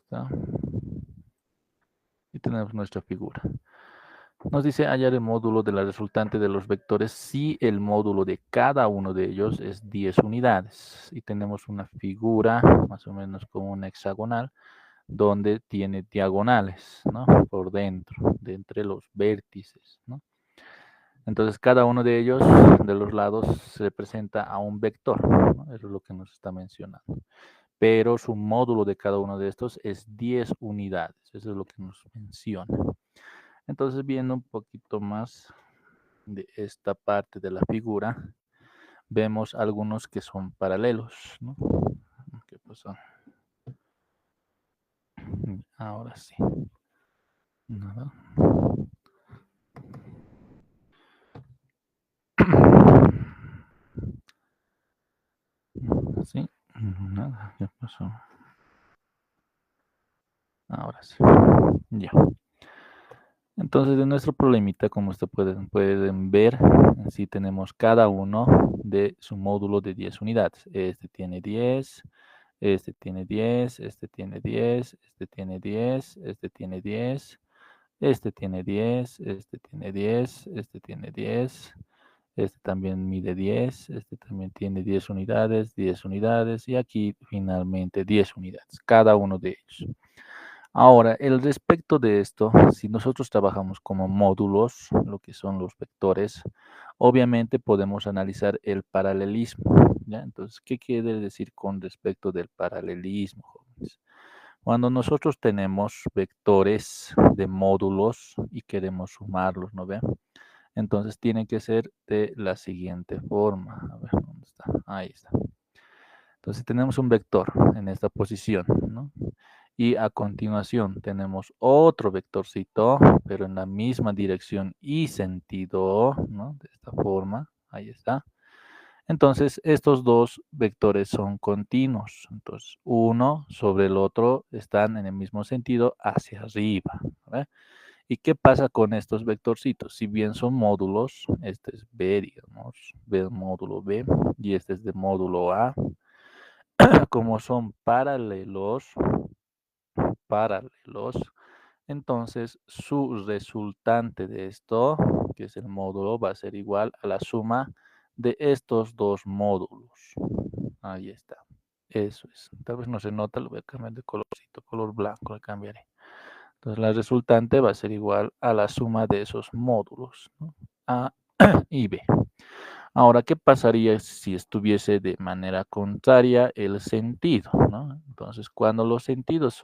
está. Y tenemos nuestra figura. Nos dice hallar el módulo de la resultante de los vectores si el módulo de cada uno de ellos es 10 unidades. Y tenemos una figura más o menos como una hexagonal donde tiene diagonales, ¿no? Por dentro, de entre los vértices, ¿no? Entonces cada uno de ellos, de los lados, se representa a un vector, ¿no? Eso es lo que nos está mencionando. Pero su módulo de cada uno de estos es 10 unidades. Eso es lo que nos menciona. Entonces, viendo un poquito más de esta parte de la figura, vemos algunos que son paralelos, ¿no? ¿Qué pasó? Ahora sí. Nada. Sí. Nada. ¿Qué pasó? Ahora sí. Ya. Entonces, de nuestro problemita, como ustedes pueden ver, sí tenemos cada uno de su módulo de 10 unidades. Este tiene 10, este tiene 10, este tiene 10, este tiene 10, este tiene 10, este tiene 10, este tiene 10, este tiene 10, este también mide 10, este también tiene 10 unidades y aquí finalmente 10 unidades, cada uno de ellos. Ahora, el respecto de esto, si nosotros trabajamos como módulos, lo que son los vectores, obviamente podemos analizar el paralelismo, ¿ya? Entonces, ¿qué quiere decir con respecto del paralelismo, jóvenes? Cuando nosotros tenemos vectores de módulos y queremos sumarlos, ¿no ven? Entonces, tiene que ser de la siguiente forma. A ver, ¿dónde está? Ahí está. Entonces, tenemos un vector en esta posición, ¿no? Y a continuación tenemos otro vectorcito, pero en la misma dirección y sentido, ¿no? De esta forma, ahí está. Entonces, estos dos vectores son continuos. Entonces, uno sobre el otro están en el mismo sentido hacia arriba. ¿Ve? ¿Y qué pasa con estos vectorcitos? Si bien son módulos, este es B, digamos, B módulo B, y este es de módulo A, como son paralelos, entonces su resultante de esto, que es el módulo, va a ser igual a la suma de estos dos módulos. Ahí está. Eso es. Tal vez no se nota, lo voy a cambiar de colorcito, color blanco le cambiaré. Entonces la resultante va a ser igual a la suma de esos módulos, ¿no? A y B. Ahora, ¿qué pasaría si estuviese de manera contraria el sentido, ¿no? Entonces, cuando los sentidos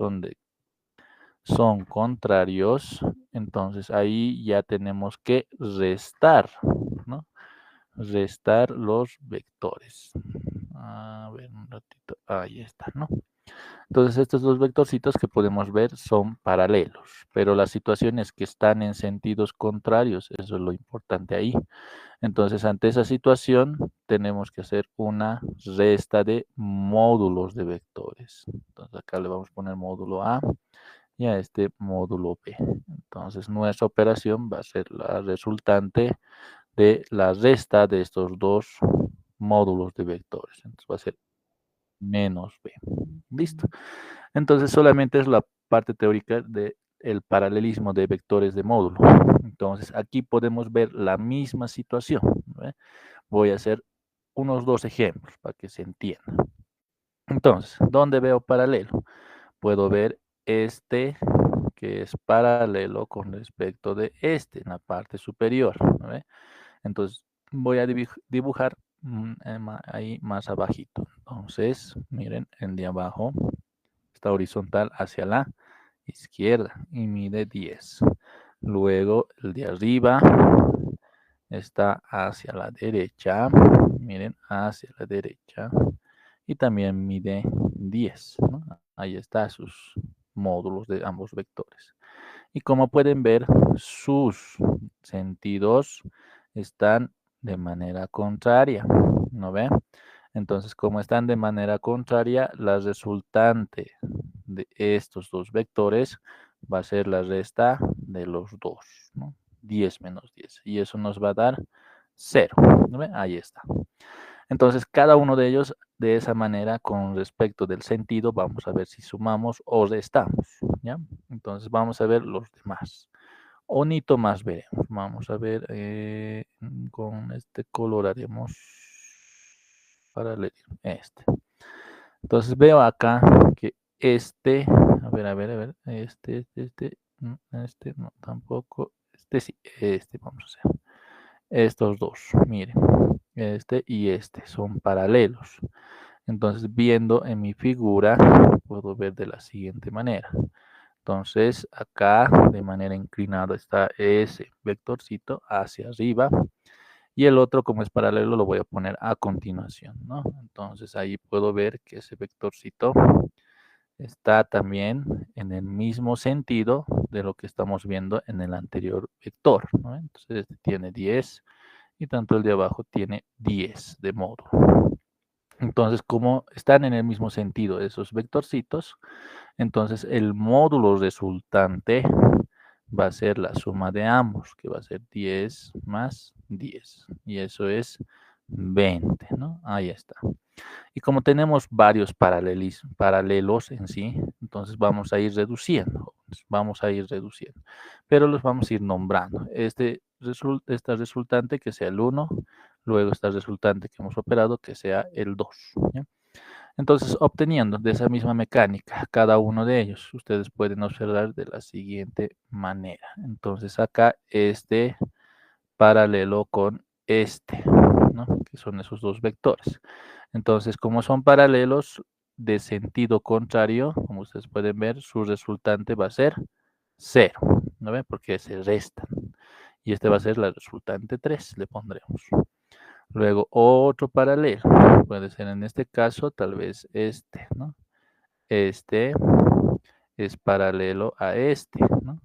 son contrarios, entonces ahí ya tenemos que restar, ¿no? Restar los vectores. A ver, un ratito. Ahí está, ¿no? Entonces estos dos vectorcitos que podemos ver son paralelos, pero las situaciones que están en sentidos contrarios, eso es lo importante ahí. Entonces ante esa situación tenemos que hacer una resta de módulos de vectores. Entonces acá le vamos a poner módulo A y a este módulo B. Entonces nuestra operación va a ser la resultante de la resta de estos dos módulos de vectores. Entonces va a ser menos B. Listo. Entonces solamente es la parte teórica del paralelismo de vectores de módulo. Entonces aquí podemos ver la misma situación. ¿Ve? Voy a hacer unos dos ejemplos para que se entienda. Entonces, ¿dónde veo paralelo? Puedo ver este que es paralelo con respecto de este en la parte superior. ¿Ve? Entonces voy a dibujar ahí más abajito. Entonces, miren, el de abajo está horizontal hacia la izquierda y mide 10. Luego el de arriba está hacia la derecha, miren, hacia la derecha y también mide 10, ¿no? Ahí está sus módulos de ambos vectores. Y como pueden ver, sus sentidos están de manera contraria, ¿no ven? Entonces, como están de manera contraria, la resultante de estos dos vectores va a ser la resta de los dos, ¿no? 10 menos 10. Y eso nos va a dar 0. ¿No ven? Ahí está. Entonces, cada uno de ellos de esa manera, con respecto del sentido, vamos a ver si sumamos o restamos, ¿ya? Entonces vamos a ver los demás. Onito más veremos. Vamos a ver, con este color haremos paralelismo, este. Entonces veo acá que a ver, este no, tampoco, este sí, este vamos a hacer. Estos dos, miren, este y este son paralelos. Entonces, viendo en mi figura, puedo ver de la siguiente manera. Entonces, acá de manera inclinada está ese vectorcito hacia arriba y el otro, como es paralelo, lo voy a poner a continuación, ¿no? Entonces, ahí puedo ver que ese vectorcito está también en el mismo sentido de lo que estamos viendo en el anterior vector, ¿no? Entonces, este tiene 10 y tanto el de abajo tiene 10 de módulo. Entonces, como están en el mismo sentido esos vectorcitos, entonces el módulo resultante va a ser la suma de ambos, que va a ser 10 más 10. Y eso es 20, ¿no? Ahí está. Y como tenemos varios paralelos en sí, entonces vamos a ir reduciendo, pero los vamos a ir nombrando. Esta resultante que sea el 1, luego esta resultante que hemos operado que sea el 2. ¿Ya? Entonces, obteniendo de esa misma mecánica cada uno de ellos, ustedes pueden observar de la siguiente manera. Entonces, acá este paralelo con este, ¿no? Que son esos dos vectores. Entonces, como son paralelos de sentido contrario, como ustedes pueden ver, su resultante va a ser 0, ¿no ven? Porque se restan. Y este va a ser la resultante 3, le pondremos. Luego otro paralelo, puede ser en este caso tal vez este, ¿no? Este es paralelo a este, ¿no?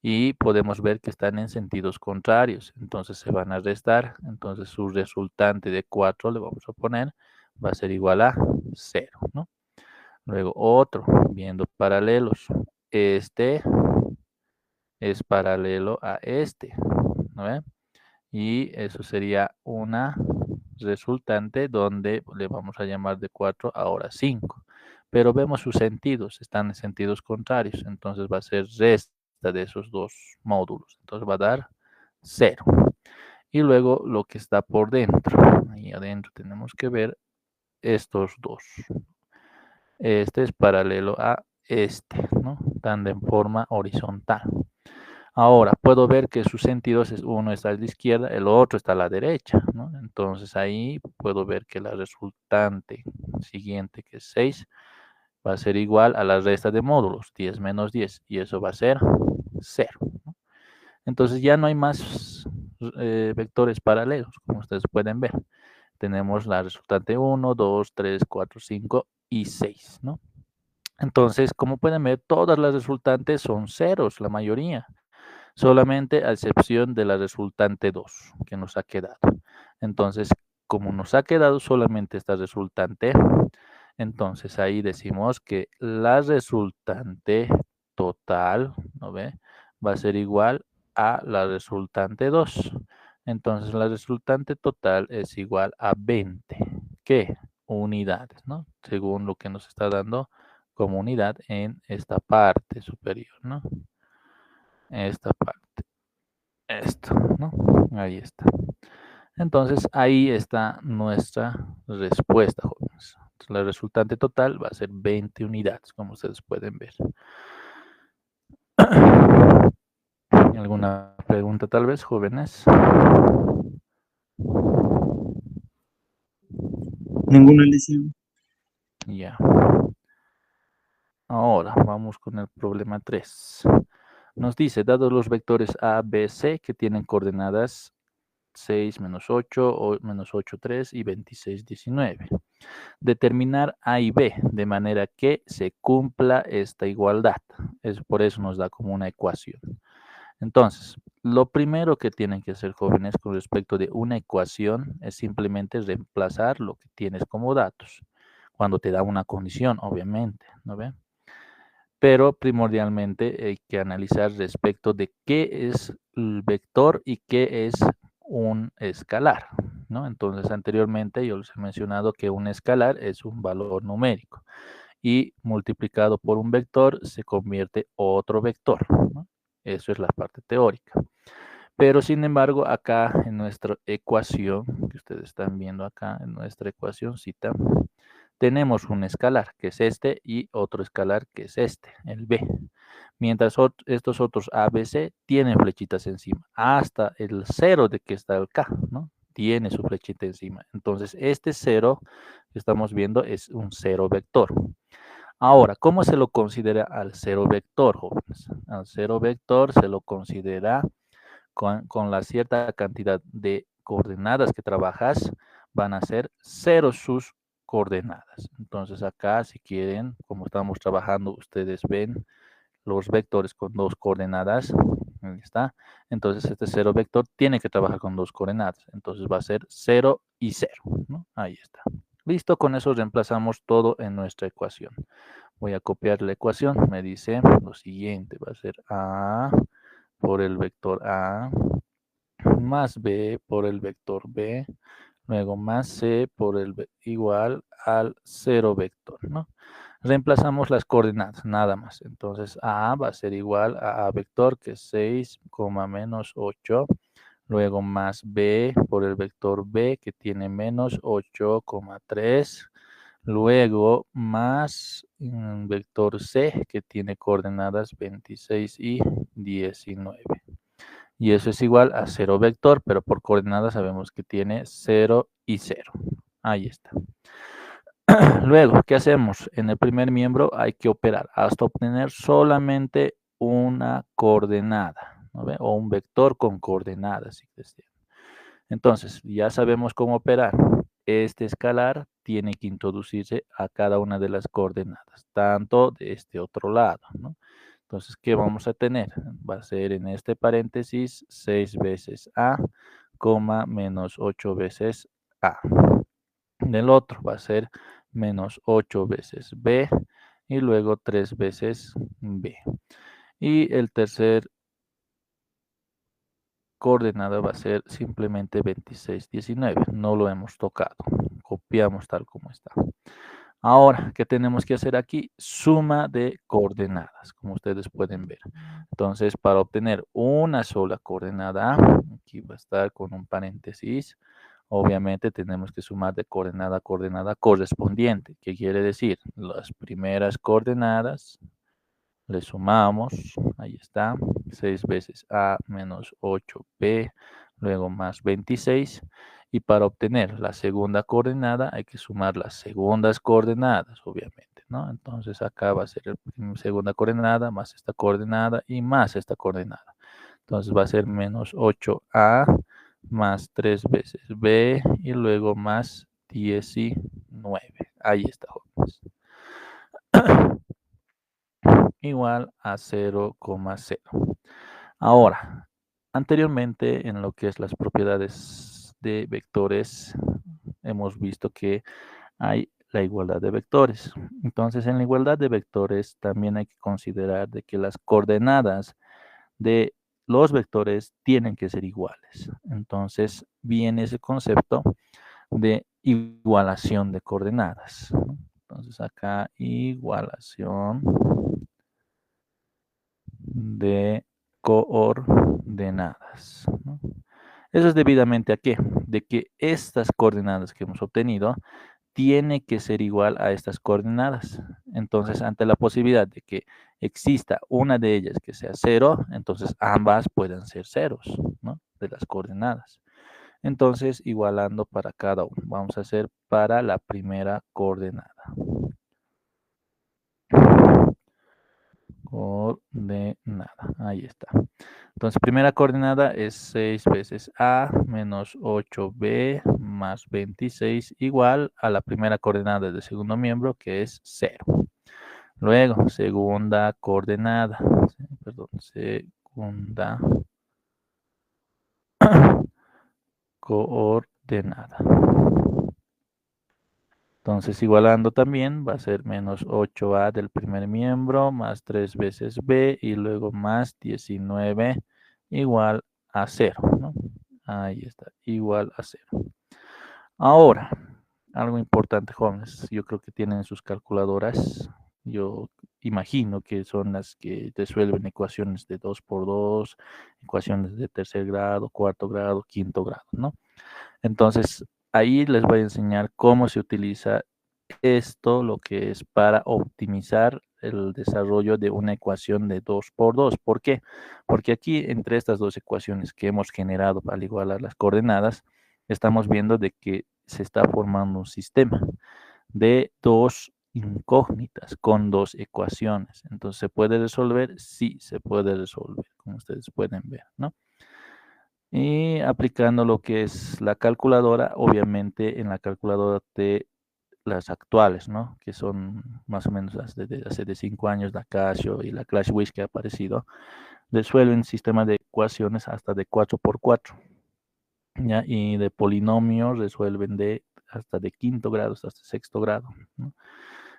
Y podemos ver que están en sentidos contrarios, entonces se van a restar, entonces su resultante de 4 le vamos a poner, va a ser igual a 0, ¿no? Luego otro, viendo paralelos, este es paralelo a este, ¿no ven? Y eso sería una resultante donde le vamos a llamar de 4 ahora 5. Pero vemos sus sentidos, están en sentidos contrarios, entonces va a ser resta de esos dos módulos. Entonces va a dar 0. Y luego lo que está por dentro. Ahí adentro tenemos que ver estos dos. Este es paralelo a este, ¿no? Están en forma horizontal. Ahora, puedo ver que sus sentidos, uno está a la izquierda, el otro está a la derecha, ¿no? Entonces ahí puedo ver que la resultante siguiente, que es 6, va a ser igual a la resta de módulos, 10 menos 10, y eso va a ser 0, ¿no? Entonces ya no hay más vectores paralelos, como ustedes pueden ver. Tenemos la resultante 1, 2, 3, 4, 5 y 6, ¿no? Entonces, como pueden ver, todas las resultantes son ceros, la mayoría, solamente a excepción de la resultante 2 que nos ha quedado. Entonces, como nos ha quedado solamente esta resultante, entonces ahí decimos que la resultante total, ¿no ve? Va a ser igual a la resultante 2. Entonces la resultante total es igual a 20. ¿Qué? Unidades, ¿no? Según lo que nos está dando como unidad en esta parte superior, ¿no? Esta parte. Esto, ¿no? Ahí está. Entonces, ahí está nuestra respuesta, jóvenes. Entonces, la resultante total va a ser 20 unidades, como ustedes pueden ver. ¿Alguna pregunta tal vez, jóvenes? Ninguna lesión. Ya. Ahora, vamos con el problema 3. Nos dice, dados los vectores A, B, C, que tienen coordenadas 6, menos 8, o menos 8, 3 y 26, 19. Determinar A y B de manera que se cumpla esta igualdad. Por eso nos da como una ecuación. Entonces, lo primero que tienen que hacer, jóvenes, con respecto de una ecuación es simplemente reemplazar lo que tienes como datos. Cuando te da una condición, obviamente, ¿no ve? Pero primordialmente hay que analizar respecto de qué es el vector y qué es un escalar. ¿no? Entonces, anteriormente yo les he mencionado que un escalar es un valor numérico y multiplicado por un vector se convierte otro vector, ¿no? Eso es la parte teórica. Pero sin embargo, acá en nuestra ecuación, que ustedes están viendo acá en nuestra ecuacióncita, tenemos un escalar, que es este, y otro escalar, que es este, el b. Mientras estos otros a, b, c tienen flechitas encima. Hasta el 0 de que está el k, ¿no? Tiene su flechita encima. Entonces, este 0 que estamos viendo es un 0 vector. Ahora, ¿cómo se lo considera al 0 vector, jóvenes? Al 0 vector se lo considera con la cierta cantidad de coordenadas que trabajas, van a ser 0 sus coordenadas. Entonces acá, si quieren, como estamos trabajando, ustedes ven los vectores con 2 coordenadas. Ahí está. Entonces este 0 vector tiene que trabajar con 2 coordenadas. Entonces va a ser 0 y 0, ¿no? Ahí está. Listo, con eso reemplazamos todo en nuestra ecuación. Voy a copiar la ecuación. Me dice lo siguiente, va a ser A por el vector A más B por el vector B, luego más C por el igual al 0 vector, ¿no? Reemplazamos las coordenadas, nada más. Entonces, A va a ser igual a vector, que es 6, menos 8. Luego más B por el vector B, que tiene menos 8,3. Luego más vector C, que tiene coordenadas 26 y 19. Y eso es igual a 0 vector, pero por coordenadas sabemos que tiene 0 y 0. Ahí está. Luego, ¿qué hacemos? En el primer miembro hay que operar hasta obtener solamente una coordenada, ¿no ve? O un vector con coordenadas, si desean. Entonces, ya sabemos cómo operar. Este escalar tiene que introducirse a cada una de las coordenadas, tanto de este otro lado, ¿no? Entonces, ¿qué vamos a tener? Va a ser en este paréntesis 6 veces A, menos 8 veces A. Del otro va a ser menos 8 veces B y luego 3 veces B. Y el tercer coordenada va a ser simplemente 26, 19. No lo hemos tocado. Copiamos tal como está. Ahora, ¿qué tenemos que hacer aquí? Suma de coordenadas, como ustedes pueden ver. Entonces, para obtener una sola coordenada, aquí va a estar con un paréntesis. Obviamente tenemos que sumar de coordenada a coordenada correspondiente. ¿Qué quiere decir? Las primeras coordenadas le sumamos, ahí está, 6 veces A menos 8B, luego más 26. Y para obtener la segunda coordenada hay que sumar las segundas coordenadas, obviamente, ¿no? Entonces acá va a ser la segunda coordenada más esta coordenada y más esta coordenada. Entonces va a ser menos 8A más 3 veces B y luego más 19. Ahí está, jóvenes. Igual a 0,0. Ahora, anteriormente en lo que es las propiedades de vectores, hemos visto que hay la igualdad de vectores. Entonces, en la igualdad de vectores también hay que considerar de que las coordenadas de los vectores tienen que ser iguales. Entonces, viene ese concepto de igualación de coordenadas, ¿no? Entonces, acá igualación de coordenadas, ¿no? Eso es debidamente a qué? De que estas coordenadas que hemos obtenido tiene que ser igual a estas coordenadas. Entonces, ante la posibilidad de que exista una de ellas que sea 0, entonces ambas pueden ser ceros, ¿no? De las coordenadas. Entonces, igualando para cada uno. Vamos a hacer para la primera coordenada. Coordenada, ahí está. Entonces, primera coordenada es 6 veces A menos 8B más 26 igual a la primera coordenada del segundo miembro, que es 0. Luego, segunda coordenada, perdón, segunda coordenada. Entonces, igualando también, va a ser menos 8A del primer miembro, más 3 veces B, y luego más 19 igual a 0, ¿no? Ahí está, igual a 0. Ahora, algo importante, jóvenes, yo creo que tienen sus calculadoras. Yo imagino que son las que resuelven ecuaciones de 2 por 2, ecuaciones de tercer grado, cuarto grado, quinto grado, ¿no? Entonces, ahí les voy a enseñar cómo se utiliza esto, lo que es para optimizar el desarrollo de una ecuación de 2 por 2. ¿Por qué? Porque aquí entre estas dos ecuaciones que hemos generado al igualar las coordenadas, estamos viendo de que se está formando un sistema de dos incógnitas con dos ecuaciones. Entonces, ¿se puede resolver? Sí, se puede resolver, como ustedes pueden ver, ¿no? Y aplicando lo que es la calculadora, obviamente en la calculadora de las actuales, ¿no? Que son más o menos las de hace de 5 años, la Casio y la ClashWiz que ha aparecido, resuelven sistemas de ecuaciones hasta de 4 por 4, ¿ya? Y de polinomios resuelven de hasta de quinto grado hasta sexto grado, ¿no?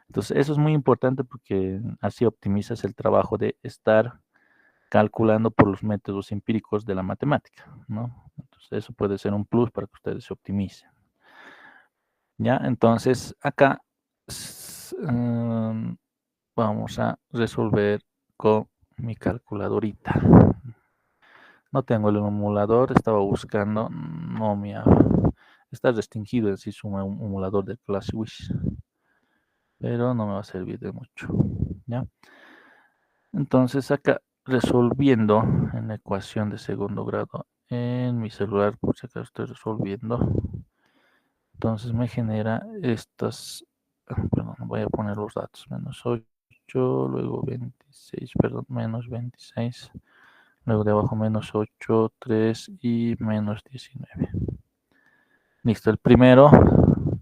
Entonces, eso es muy importante porque así optimizas el trabajo de estar calculando por los métodos empíricos de la matemática, ¿no? Entonces, eso puede ser un plus para que ustedes se optimicen. ¿Ya? Entonces, acá vamos a resolver con mi calculadorita. No tengo el emulador, estaba buscando, no me ha, está restringido en sí su emulador de ClassWish, pero no me va a servir de mucho, ¿ya? Entonces acá resolviendo en la ecuación de segundo grado en mi celular, por si acaso estoy resolviendo, entonces me genera estas, perdón, voy a poner los datos, menos 8, luego 26, perdón, menos 26, luego de abajo menos 8, 3 y menos 19. Listo, el primero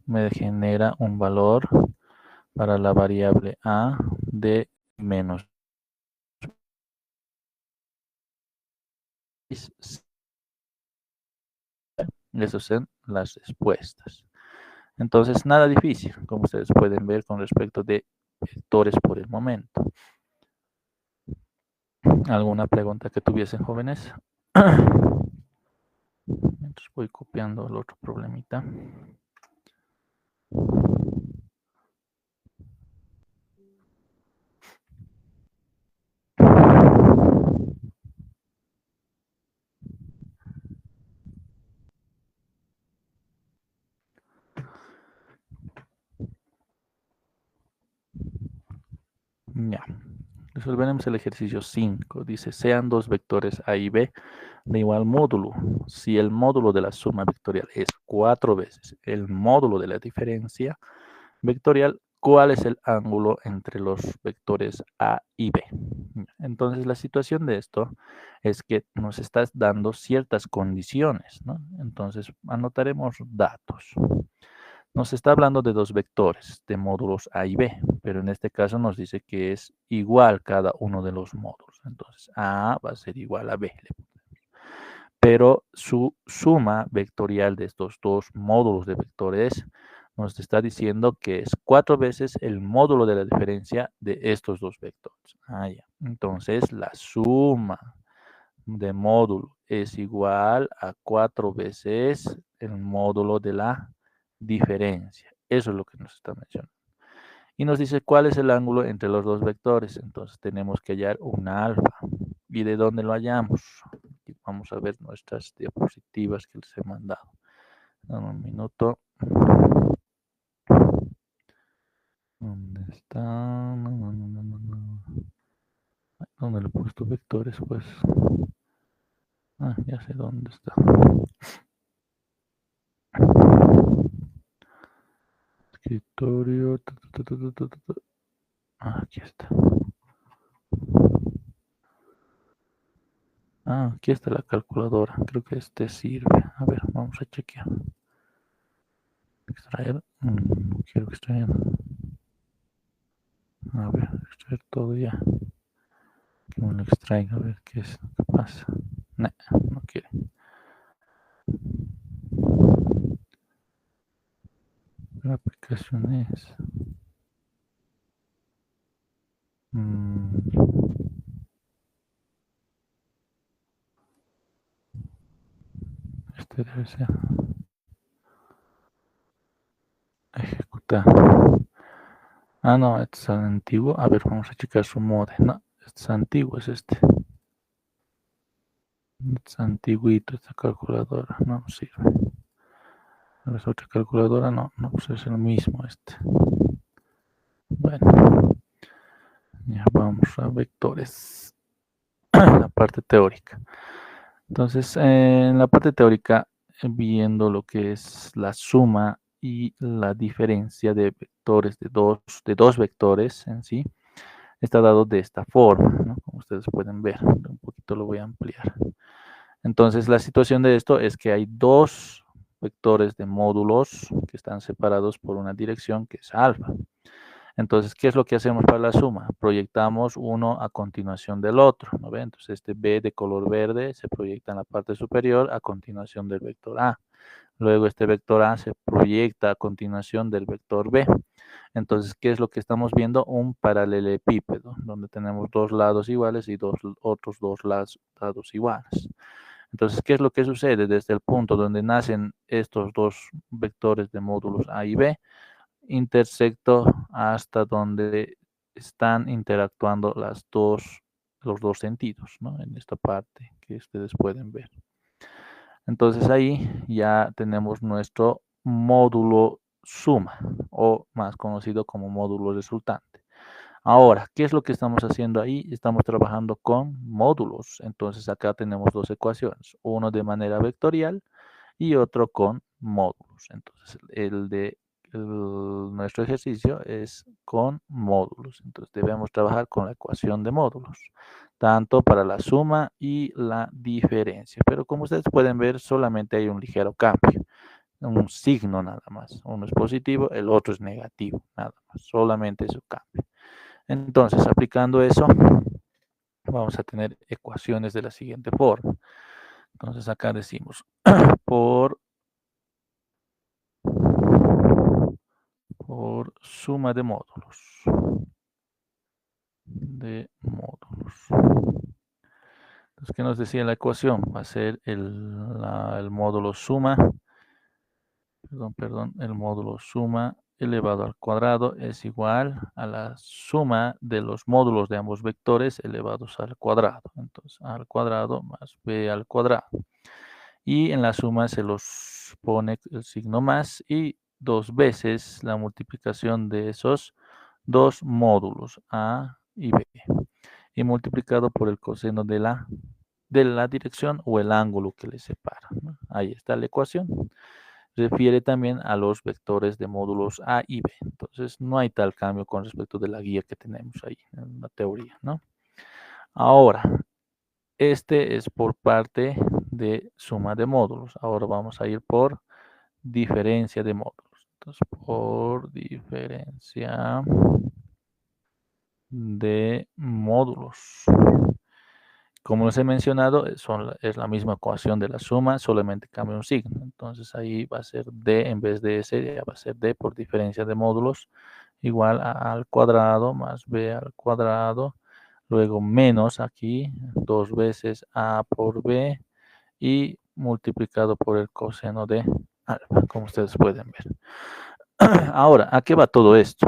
me genera un valor para la variable a de menos 6. Esas son las respuestas. Entonces, nada difícil, como ustedes pueden ver con respecto de vectores por el momento. ¿Alguna pregunta que tuviesen, jóvenes? Mientras voy copiando el otro problemita. Ya. Resolveremos el ejercicio 5. Dice, sean dos vectores A y B de igual módulo. Si el módulo de la suma vectorial es 4 veces el módulo de la diferencia vectorial, ¿cuál es el ángulo entre los vectores A y B? Entonces, la situación de esto es que nos estás dando ciertas condiciones, ¿no? Entonces, anotaremos datos. Nos está hablando de dos vectores de módulos A y B, pero en este caso nos dice que es igual cada uno de los módulos. Entonces, A va a ser igual a B. Pero su suma vectorial de estos dos módulos de vectores nos está diciendo que es 4 veces el módulo de la diferencia de estos dos vectores. Ya. Entonces, la suma de módulo es igual a 4 veces el módulo de la diferencia. Eso es lo que nos está mencionando. Y nos dice cuál es el ángulo entre los dos vectores. Entonces tenemos que hallar un alfa. ¿Y de dónde lo hallamos? Aquí vamos a ver nuestras diapositivas que les he mandado. Dame un minuto. ¿Dónde está? ¿Dónde le he puesto vectores? Pues. Ya sé dónde está. Escritorio. Aquí está. Aquí está la calculadora. Creo que este sirve. A ver, vamos a chequear. Extraer. Quiero extraer. A ver, extraer todo ya. Que me lo extraiga, a ver qué es lo que pasa. No, no quiere. La aplicación es. Este debe ser. ejecutar. Ah, no, este es antiguo. A ver, vamos a checar su mode. No, este es antiguo, es este. Es antiguito esta calculadora, no sirve. ¿Es otra calculadora? No, no, pues es el mismo este. Bueno, ya vamos a vectores. La parte teórica. Entonces, en la parte teórica, viendo lo que es la suma y la diferencia de vectores de dos vectores en sí, está dado de esta forma, ¿no? Como ustedes pueden ver, un poquito lo voy a ampliar. Entonces, la situación de esto es que hay dos vectores de módulos que están separados por una dirección que es alfa. Entonces, ¿qué es lo que hacemos para la suma? Proyectamos uno a continuación del otro, ¿no ve? Entonces, este B de color verde se proyecta en la parte superior a continuación del vector A. Luego, este vector A se proyecta a continuación del vector B. Entonces, ¿qué es lo que estamos viendo? Un paralelepípedo, donde tenemos dos lados iguales y otros dos lados iguales. Entonces, ¿qué es lo que sucede? Desde el punto donde nacen estos dos vectores de módulos A y B, intersecto hasta donde están interactuando los dos sentidos, ¿no? En esta parte que ustedes pueden ver. Entonces ahí ya tenemos nuestro módulo suma, o más conocido como módulo resultante. Ahora, ¿qué es lo que estamos haciendo ahí? Estamos trabajando con módulos. Entonces acá tenemos dos ecuaciones, uno de manera vectorial y otro con módulos. Entonces, nuestro ejercicio es con módulos. Entonces, debemos trabajar con la ecuación de módulos, tanto para la suma y la diferencia. Pero como ustedes pueden ver, solamente hay un ligero cambio, un signo nada más. Uno es positivo, el otro es negativo, nada más. Solamente eso cambia. Entonces, aplicando eso, vamos a tener ecuaciones de la siguiente forma. Entonces, acá decimos por suma de módulos. Entonces, ¿qué nos decía la ecuación? Va a ser el módulo suma, el módulo suma elevado al cuadrado es igual a la suma de los módulos de ambos vectores elevados al cuadrado. Entonces, a al cuadrado más b al cuadrado. Y en la suma se los pone el signo más y dos veces la multiplicación de esos dos módulos A y B y multiplicado por el coseno de la dirección o el ángulo que les separa, ¿no? Ahí está la ecuación. Refiere también a los vectores de módulos A y B. Entonces no hay tal cambio con respecto de la guía que tenemos ahí en la teoría, ¿no? Ahora, este es por parte de suma de módulos. Ahora vamos a ir por diferencia de módulos. Entonces, por diferencia de módulos. Como les he mencionado, es la misma ecuación de la suma, solamente cambia un signo. Entonces ahí va a ser D en vez de S, ya va a ser D por diferencia de módulos, igual a al cuadrado más B al cuadrado, luego menos aquí, dos veces A por B, y multiplicado por el coseno de alfa, como ustedes pueden ver. Ahora, ¿a qué va todo esto?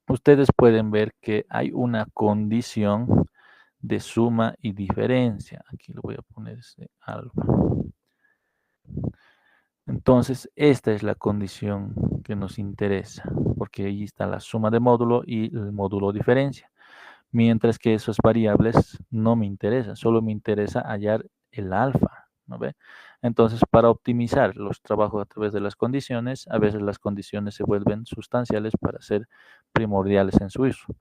Ustedes pueden ver que hay una condición de suma y diferencia. Aquí le voy a poner ese alfa. Entonces, esta es la condición que nos interesa, porque ahí está la suma de módulo y el módulo diferencia. Mientras que esas variables no me interesan, solo me interesa hallar el alfa, ¿no ve? Entonces, para optimizar los trabajos a través de las condiciones, a veces las condiciones se vuelven sustanciales para ser primordiales en su uso.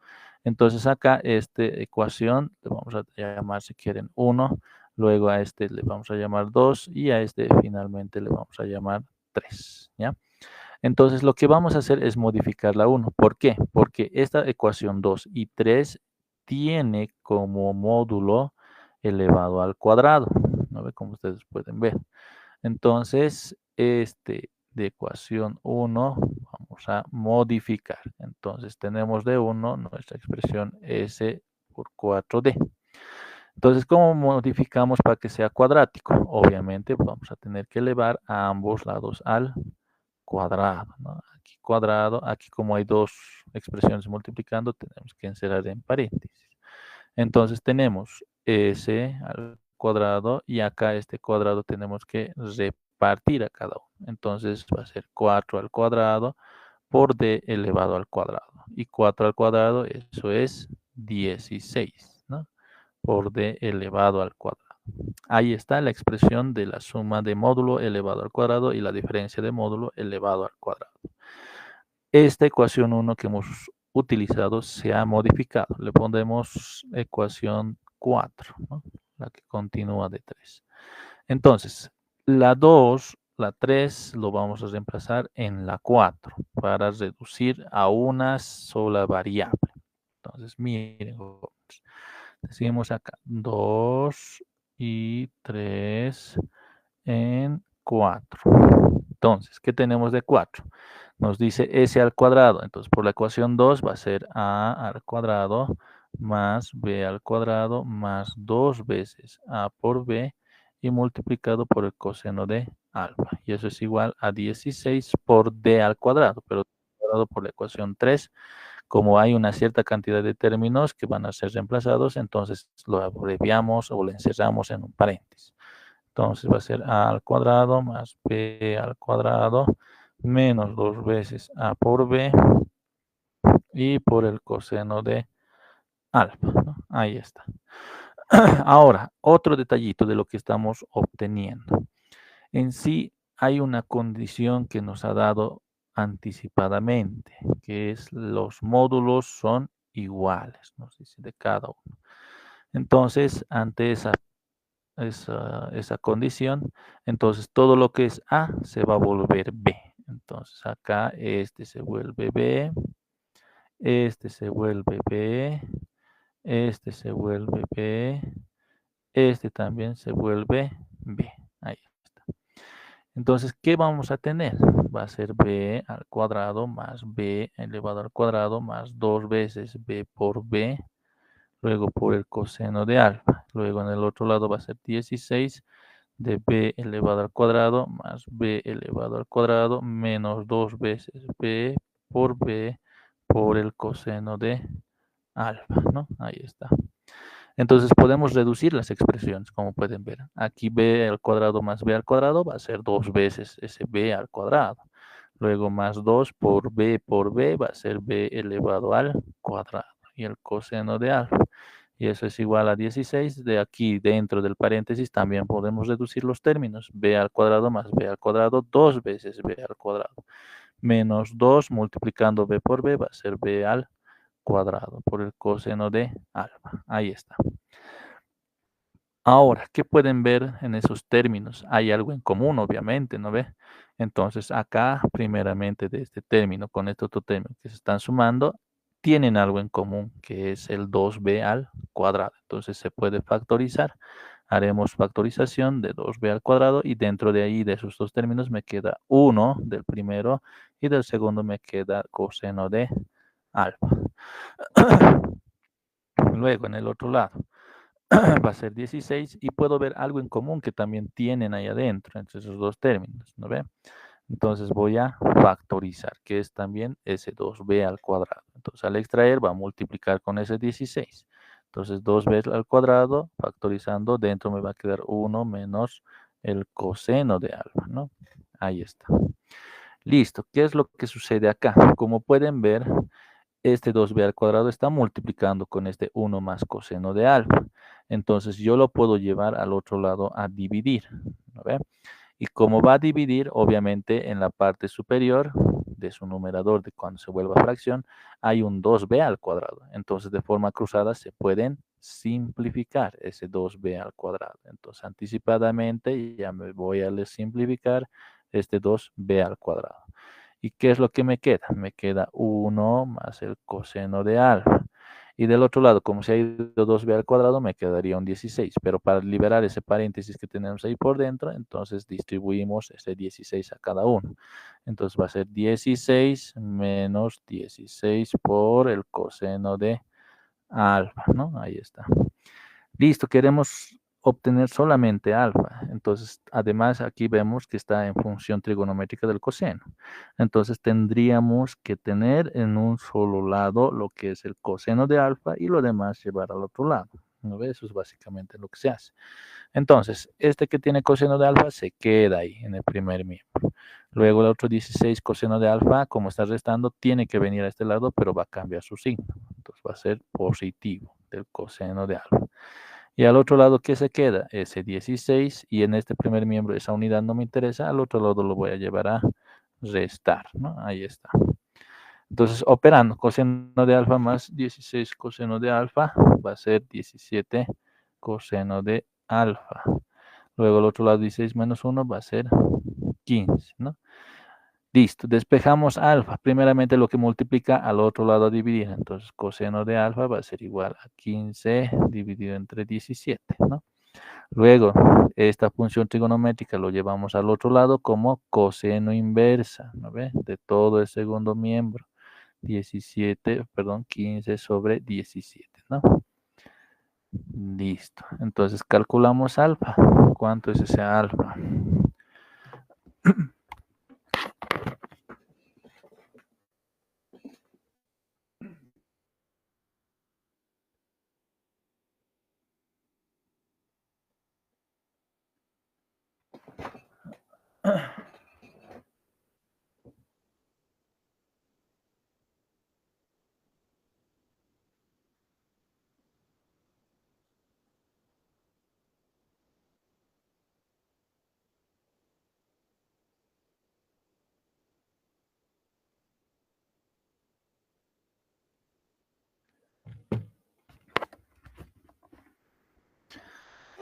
Entonces, acá esta ecuación le vamos a llamar, si quieren, 1, luego a este le vamos a llamar 2 y a este finalmente le vamos a llamar 3, ¿ya? Entonces, lo que vamos a hacer es modificar la 1. ¿Por qué? Porque esta ecuación 2 y 3 tiene como módulo elevado al cuadrado, ¿no ve? Como ustedes pueden ver. Entonces, este de ecuación 1 vamos a modificar. Entonces, tenemos de 1 nuestra expresión S por 4D. Entonces, ¿cómo modificamos para que sea cuadrático? Obviamente, vamos a tener que elevar a ambos lados al cuadrado, ¿no? aquí cuadrado, aquí como hay dos expresiones multiplicando, tenemos que encerrar en paréntesis. Entonces tenemos s al cuadrado y acá este cuadrado tenemos que repartir a cada uno. Entonces va a ser 4 al cuadrado por d elevado al cuadrado. Y 4 al cuadrado, eso es 16, ¿no? Por d elevado al cuadrado. Ahí está la expresión de la suma de módulo elevado al cuadrado y la diferencia de módulo elevado al cuadrado. Esta ecuación 1 que hemos utilizado se ha modificado. Le pondremos ecuación 4, ¿no? La que continúa de 3. Entonces, la 2, la 3 lo vamos a reemplazar en la 4 para reducir a una sola variable. Entonces, miren, decimos acá 2 y 3 en 4. Entonces, ¿qué tenemos de 4? Nos dice s al cuadrado. Entonces, por la ecuación 2 va a ser a al cuadrado más b al cuadrado más 2 veces a por b y multiplicado por el coseno de alfa. Y eso es igual a 16 por d al cuadrado, pero por la ecuación 3, como hay una cierta cantidad de términos que van a ser reemplazados, entonces lo abreviamos o lo encerramos en un paréntesis. Entonces va a ser a al cuadrado más b al cuadrado menos 2 veces a por b y por el coseno de alfa, ¿no? Ahí está. Ahora, otro detallito de lo que estamos obteniendo. En sí hay una condición que nos ha dado anticipadamente, que es los módulos son iguales, nos dice de cada uno. Entonces, ante esa condición, entonces todo lo que es A se va a volver B. Entonces acá este se vuelve B, este se vuelve B, este se vuelve B, este también se vuelve B. Ahí está. Entonces, ¿qué vamos a tener? Va a ser B al cuadrado más B elevado al cuadrado más 2 veces B por B, luego por el coseno de alfa. Luego en el otro lado va a ser 16 de b elevado al cuadrado más b elevado al cuadrado menos 2 veces b por el coseno de alfa, ¿no? Ahí está. Entonces podemos reducir las expresiones, como pueden ver. Aquí b al cuadrado más b al cuadrado va a ser 2 veces ese b al cuadrado. Luego más 2 por b va a ser b elevado al cuadrado. Y el coseno de alfa. Y eso es igual a 16. De aquí, dentro del paréntesis, también podemos reducir los términos. B al cuadrado más B al cuadrado, 2 veces B al cuadrado. Menos 2 multiplicando B por B va a ser B al cuadrado por el coseno de alfa. Ahí está. Ahora, ¿qué pueden ver en esos términos? Hay algo en común, obviamente, ¿no ve? Entonces, acá, primeramente, de este término con este otro término que se están sumando, tienen algo en común, que es el 2b al cuadrado. Entonces, se puede factorizar. Haremos factorización de 2b al cuadrado y dentro de ahí, de esos dos términos, me queda 1 del primero y del segundo me queda coseno de alfa. Luego, en el otro lado va a ser 16 y puedo ver algo en común que también tienen ahí adentro, entre esos dos términos, ¿no ve? Entonces voy a factorizar, que es también ese 2b al cuadrado. Entonces al extraer va a multiplicar con ese 16. Entonces 2b al cuadrado, factorizando, dentro me va a quedar 1 menos el coseno de alfa, ¿no? Ahí está. Listo, ¿qué es lo que sucede acá? Como pueden ver, este 2b al cuadrado está multiplicando con este 1 más coseno de alfa. Entonces yo lo puedo llevar al otro lado a dividir, ¿no ve? Y como va a dividir, obviamente en la parte superior de su numerador, de cuando se vuelva fracción, hay un 2b al cuadrado. Entonces de forma cruzada se pueden simplificar ese 2b al cuadrado. Entonces anticipadamente ya me voy a simplificar este 2b al cuadrado. ¿Y qué es lo que me queda? Me queda 1 más el coseno de alfa. Y del otro lado, como se ha ido 2b al cuadrado, me quedaría un 16. Pero para liberar ese paréntesis que tenemos ahí por dentro, entonces distribuimos ese 16 a cada uno. Entonces va a ser 16 menos 16 por el coseno de alfa, ¿no? Ahí está. Listo, queremos obtener solamente alfa. Entonces, además, aquí vemos que está en función trigonométrica del coseno. Entonces, tendríamos que tener en un solo lado lo que es el coseno de alfa y lo demás llevar al otro lado. ¿No ves? Eso es básicamente lo que se hace. Entonces, este que tiene coseno de alfa se queda ahí en el primer miembro. Luego el otro 16 coseno de alfa, como está restando, tiene que venir a este lado, pero va a cambiar su signo. Entonces va a ser positivo del coseno de alfa. Y al otro lado, ¿qué se queda? Ese 16, y en este primer miembro esa unidad no me interesa, al otro lado lo voy a llevar a restar, ¿no? Ahí está. Entonces, operando coseno de alfa más 16 coseno de alfa, va a ser 17 coseno de alfa. Luego el otro lado 16 menos 1 va a ser 15, ¿no? Listo, despejamos alfa. Primeramente lo que multiplica al otro lado a dividir. Entonces, coseno de alfa va a ser igual a 15 dividido entre 17, ¿no? Luego, esta función trigonométrica lo llevamos al otro lado como coseno inversa, ¿no ve? De todo el segundo miembro. 15 sobre 17, ¿no? Listo. Entonces calculamos alfa. ¿Cuánto es ese alfa?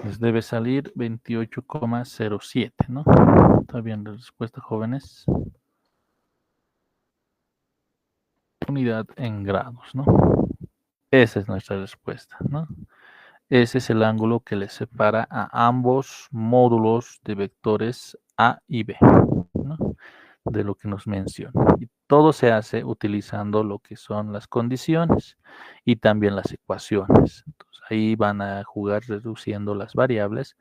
Les debe salir 28,07, ¿no? ¿Está bien la respuesta, jóvenes? Unidad en grados, ¿no? Esa es nuestra respuesta, ¿no? Ese es el ángulo que les separa a ambos módulos de vectores A y B, ¿no? De lo que nos menciona. Y todo se hace utilizando lo que son las condiciones y también las ecuaciones. Entonces, ahí van a jugar reduciendo las variables,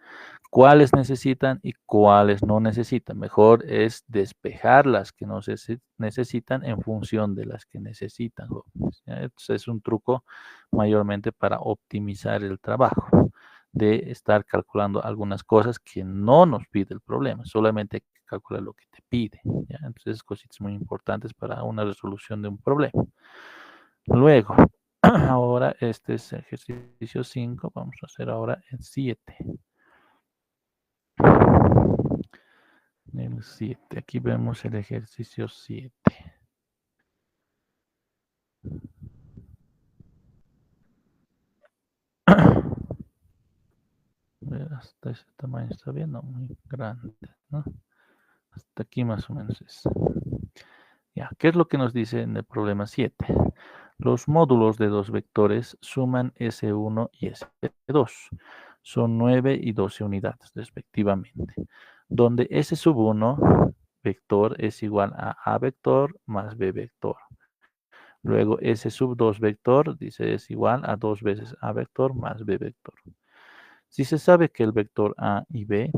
cuáles necesitan y cuáles no necesitan. Mejor es despejar las que no se necesitan en función de las que necesitan. Entonces, es un truco mayormente para optimizar el trabajo, de estar calculando algunas cosas que no nos pide el problema, solamente hay que calcular lo que te pide, ¿ya? Entonces, cositas muy importantes para una resolución de un problema. Luego, ahora este es ejercicio 5, vamos a hacer ahora el 7. El 7, aquí vemos el ejercicio 7. Hasta ese tamaño está bien, no muy grande, ¿no? Hasta aquí más o menos es. Ya, ¿qué es lo que nos dice en el problema 7? Los módulos de dos vectores suman S1 y S2. Son 9 y 12 unidades respectivamente, donde S sub 1 vector es igual a A vector más B vector. Luego S sub 2 vector dice es igual a 2 veces A vector más B vector. Si se sabe que el vector A y B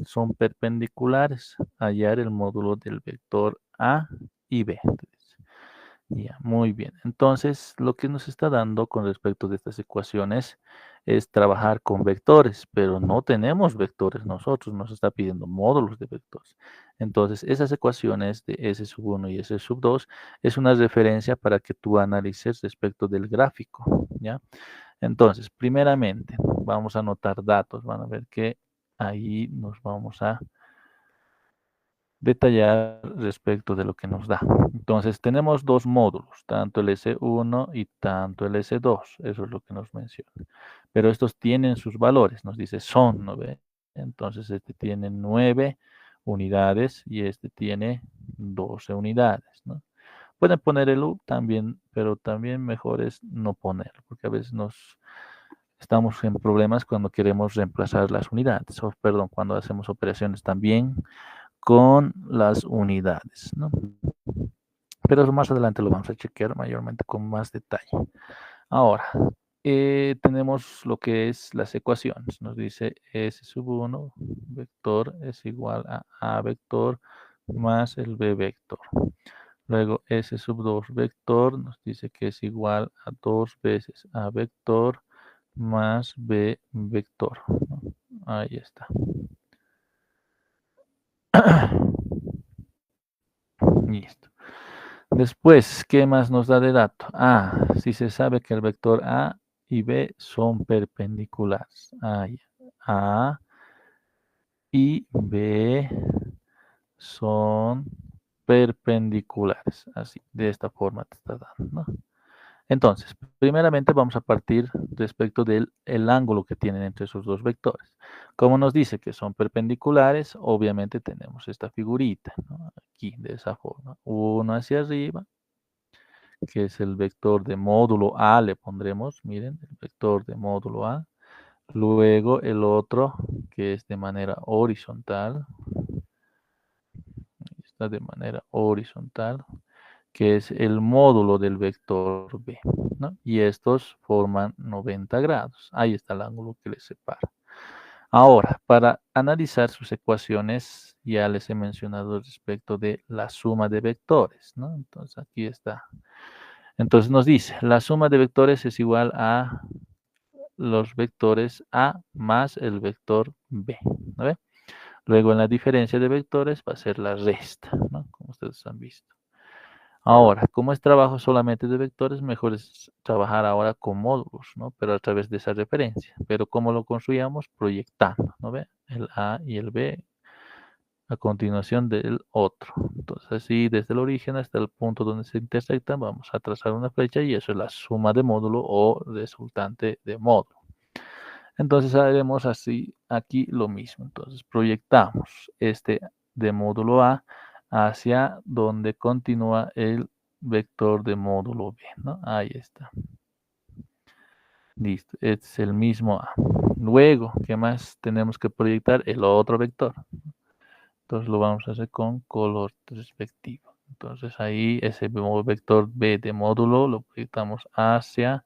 son perpendiculares, hallar el módulo del vector A y B. Ya, muy bien. Entonces, lo que nos está dando con respecto de estas ecuaciones es trabajar con vectores, pero no tenemos vectores nosotros, nos está pidiendo módulos de vectores. Entonces, esas ecuaciones de S sub 1 y S sub 2 es una referencia para que tú analices respecto del gráfico, ¿ya? Entonces, primeramente, vamos a anotar datos, van a ver que ahí nos vamos a detallar respecto de lo que nos da. Entonces, tenemos dos módulos, tanto el S1 y tanto el S2, eso es lo que nos menciona. Pero estos tienen sus valores, nos dice son, ¿no ve? Entonces, este tiene 9 unidades y este tiene 12 unidades, ¿no? Pueden poner el U también, pero también mejor es no poner, porque a veces estamos en problemas cuando queremos reemplazar las unidades, o perdón, cuando hacemos operaciones también con las unidades, ¿no? Pero eso más adelante lo vamos a chequear mayormente con más detalle. Ahora, tenemos lo que es las ecuaciones. Nos dice S sub 1 vector es igual a A vector más el B vector. Luego S sub 2 vector nos dice que es igual a 2 veces A vector más B vector, ¿no? Ahí está. Listo. Después, ¿qué más nos da de dato? Si se sabe que el vector A y B son perpendiculares. A y B son perpendiculares. Así, de esta forma te está dando, ¿no? Entonces, primeramente vamos a partir respecto del el ángulo que tienen entre esos dos vectores. Como nos dice que son perpendiculares, obviamente tenemos esta figurita, ¿no? Aquí, de esa forma. Uno hacia arriba, que es el vector de módulo A, le pondremos, miren, el vector de módulo A. Luego el otro, que es de manera horizontal, está de manera horizontal, que es el módulo del vector B, ¿no? Y estos forman 90 grados. Ahí está el ángulo que les separa. Ahora, para analizar sus ecuaciones, ya les he mencionado respecto de la suma de vectores, ¿no? Entonces, aquí está. Entonces nos dice, la suma de vectores es igual a los vectores A más el vector B, ¿no? Luego en la diferencia de vectores va a ser la resta, ¿no? Como ustedes han visto. Ahora, como es trabajo solamente de vectores, mejor es trabajar ahora con módulos, ¿no? Pero a través de esa referencia. Pero ¿cómo lo construíamos? Proyectando, ¿no ve? El A y el B a continuación del otro. Entonces, así desde el origen hasta el punto donde se intersectan, vamos a trazar una flecha y eso es la suma de módulo o resultante de módulo. Entonces haremos así aquí lo mismo. Entonces proyectamos este de módulo A hacia donde continúa el vector de módulo B, ¿no? Ahí está. Listo, este es el mismo A. Luego, ¿qué más tenemos que proyectar? El otro vector. Entonces lo vamos a hacer con color respectivo. Entonces ahí ese vector B de módulo lo proyectamos hacia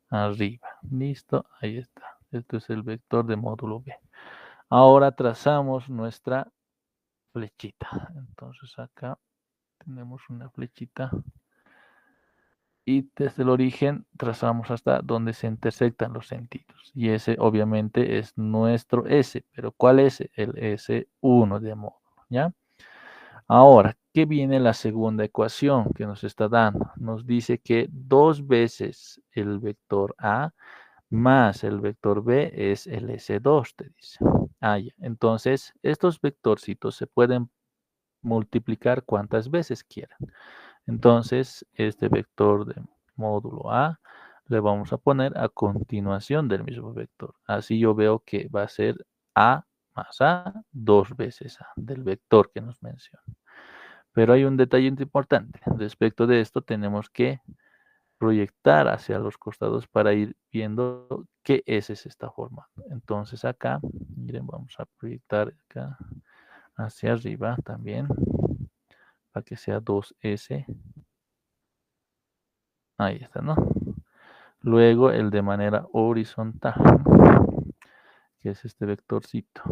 arriba. Listo, ahí está. Este es el vector de módulo B. Ahora trazamos nuestra flechita. Entonces acá tenemos una flechita y desde el origen trazamos hasta donde se intersectan los sentidos. Y ese obviamente es nuestro S, pero ¿cuál es? El S1 de módulo, ¿ya? Ahora, ¿qué viene la segunda ecuación que nos está dando? Nos dice que 2 veces el vector A más el vector B es el S2, te dice. Ya. Entonces, estos vectorcitos se pueden multiplicar cuantas veces quieran. Entonces, este vector de módulo A le vamos a poner a continuación del mismo vector. Así yo veo que va a ser A más A 2 veces A del vector que nos menciona. Pero hay un detalle importante. Respecto de esto tenemos que proyectar hacia los costados para ir viendo qué S se está formando. Entonces acá, miren, vamos a proyectar acá hacia arriba también para que sea 2S. Ahí está, ¿no? Luego el de manera horizontal, ¿no? Que es este vectorcito.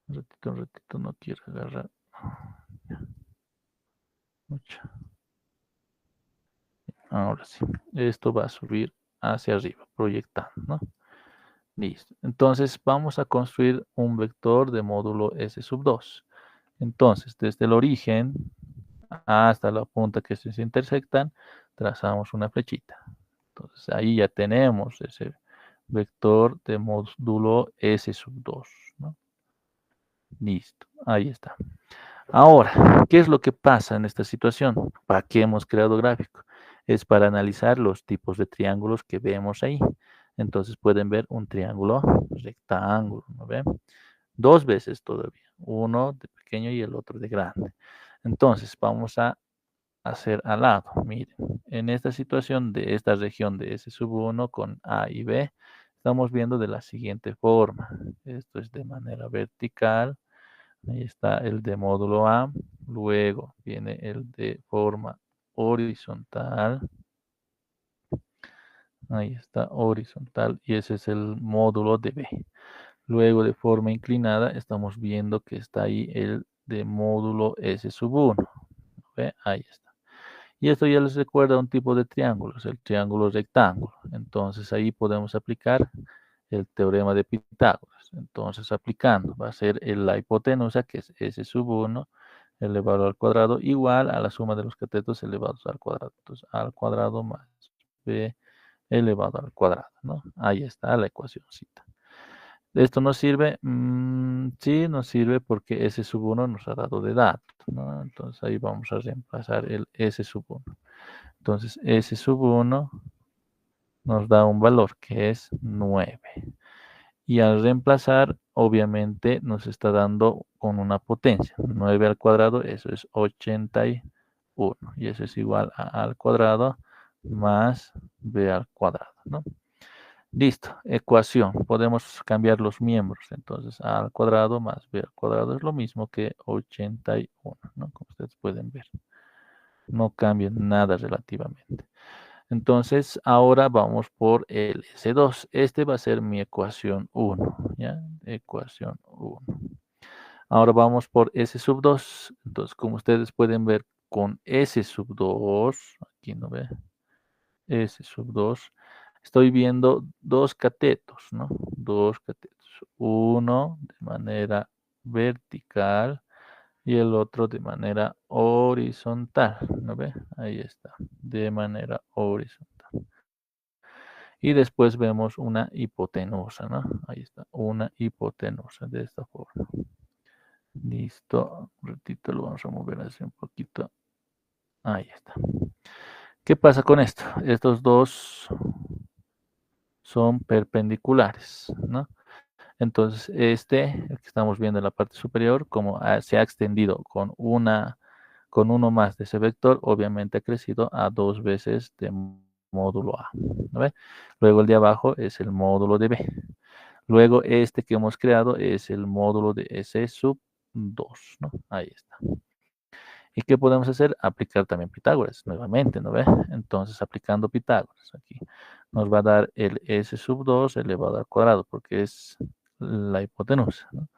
Un ratito, no quiero agarrar mucho. Ahora sí, esto va a subir hacia arriba, proyectando, ¿no? Listo. Entonces vamos a construir un vector de módulo S sub 2. Entonces, desde el origen hasta la punta que se intersectan, trazamos una flechita. Entonces, ahí ya tenemos ese vector de módulo S sub 2, ¿no? Listo, ahí está. Ahora, ¿qué es lo que pasa en esta situación? ¿Para qué hemos creado gráfico? Es para analizar los tipos de triángulos que vemos ahí. Entonces pueden ver un triángulo rectángulo, ¿no ven? Dos veces todavía, uno de pequeño y el otro de grande. Entonces vamos a hacer al lado, miren, en esta situación de esta región de S sub 1 con A y B, estamos viendo de la siguiente forma. Esto es de manera vertical. Ahí está el de módulo A. Luego viene el de forma horizontal. Ahí está, horizontal, y ese es el módulo de B. Luego, de forma inclinada, estamos viendo que está ahí el de módulo S sub 1. ¿Ve? Ahí está. Y esto ya les recuerda un tipo de triángulos, el triángulo rectángulo. Entonces, ahí podemos aplicar el teorema de Pitágoras. Entonces, aplicando, va a ser la hipotenusa, que es S sub 1 elevado al cuadrado, igual a la suma de los catetos elevados al cuadrado. Entonces, al cuadrado más B elevado al cuadrado, ¿no? Ahí está la ecuacióncita. ¿Esto nos sirve? Sí, nos sirve porque S sub 1 nos ha dado de datos, ¿no? Entonces ahí vamos a reemplazar el S sub 1. Entonces S sub 1 nos da un valor que es 9. Y al reemplazar, obviamente nos está dando con una potencia. 9 al cuadrado, eso es 81. Y eso es igual a al cuadrado más b al cuadrado, ¿no? Listo, ecuación. Podemos cambiar los miembros. Entonces, a al cuadrado más b al cuadrado es lo mismo que 81, ¿no? Como ustedes pueden ver. No cambia nada relativamente. Entonces, ahora vamos por el S2. Este va a ser mi ecuación 1, ¿ya? Ecuación 1. Ahora vamos por S sub 2. Entonces, como ustedes pueden ver, con S sub 2, aquí no ve, S sub 2, estoy viendo dos catetos, ¿no? Dos catetos. Uno de manera vertical y el otro de manera horizontal, ¿no ve? Ahí está, de manera horizontal. Y después vemos una hipotenusa, ¿no? Ahí está, una hipotenusa de esta forma. Listo, un ratito lo vamos a mover así un poquito. Ahí está. ¿Qué pasa con esto? Estos dos son perpendiculares, ¿no? Entonces, el que estamos viendo en la parte superior, como se ha extendido con uno más de ese vector, obviamente ha crecido a 2 veces de módulo A. ¿No ve? Luego el de abajo es el módulo de B. Luego este que hemos creado es el módulo de S sub 2, ¿no? Ahí está. ¿Y qué podemos hacer? Aplicar también Pitágoras, nuevamente, ¿no ve? Entonces, aplicando Pitágoras aquí, nos va a dar el S sub 2 elevado al cuadrado, porque es la hipotenusa, ¿no?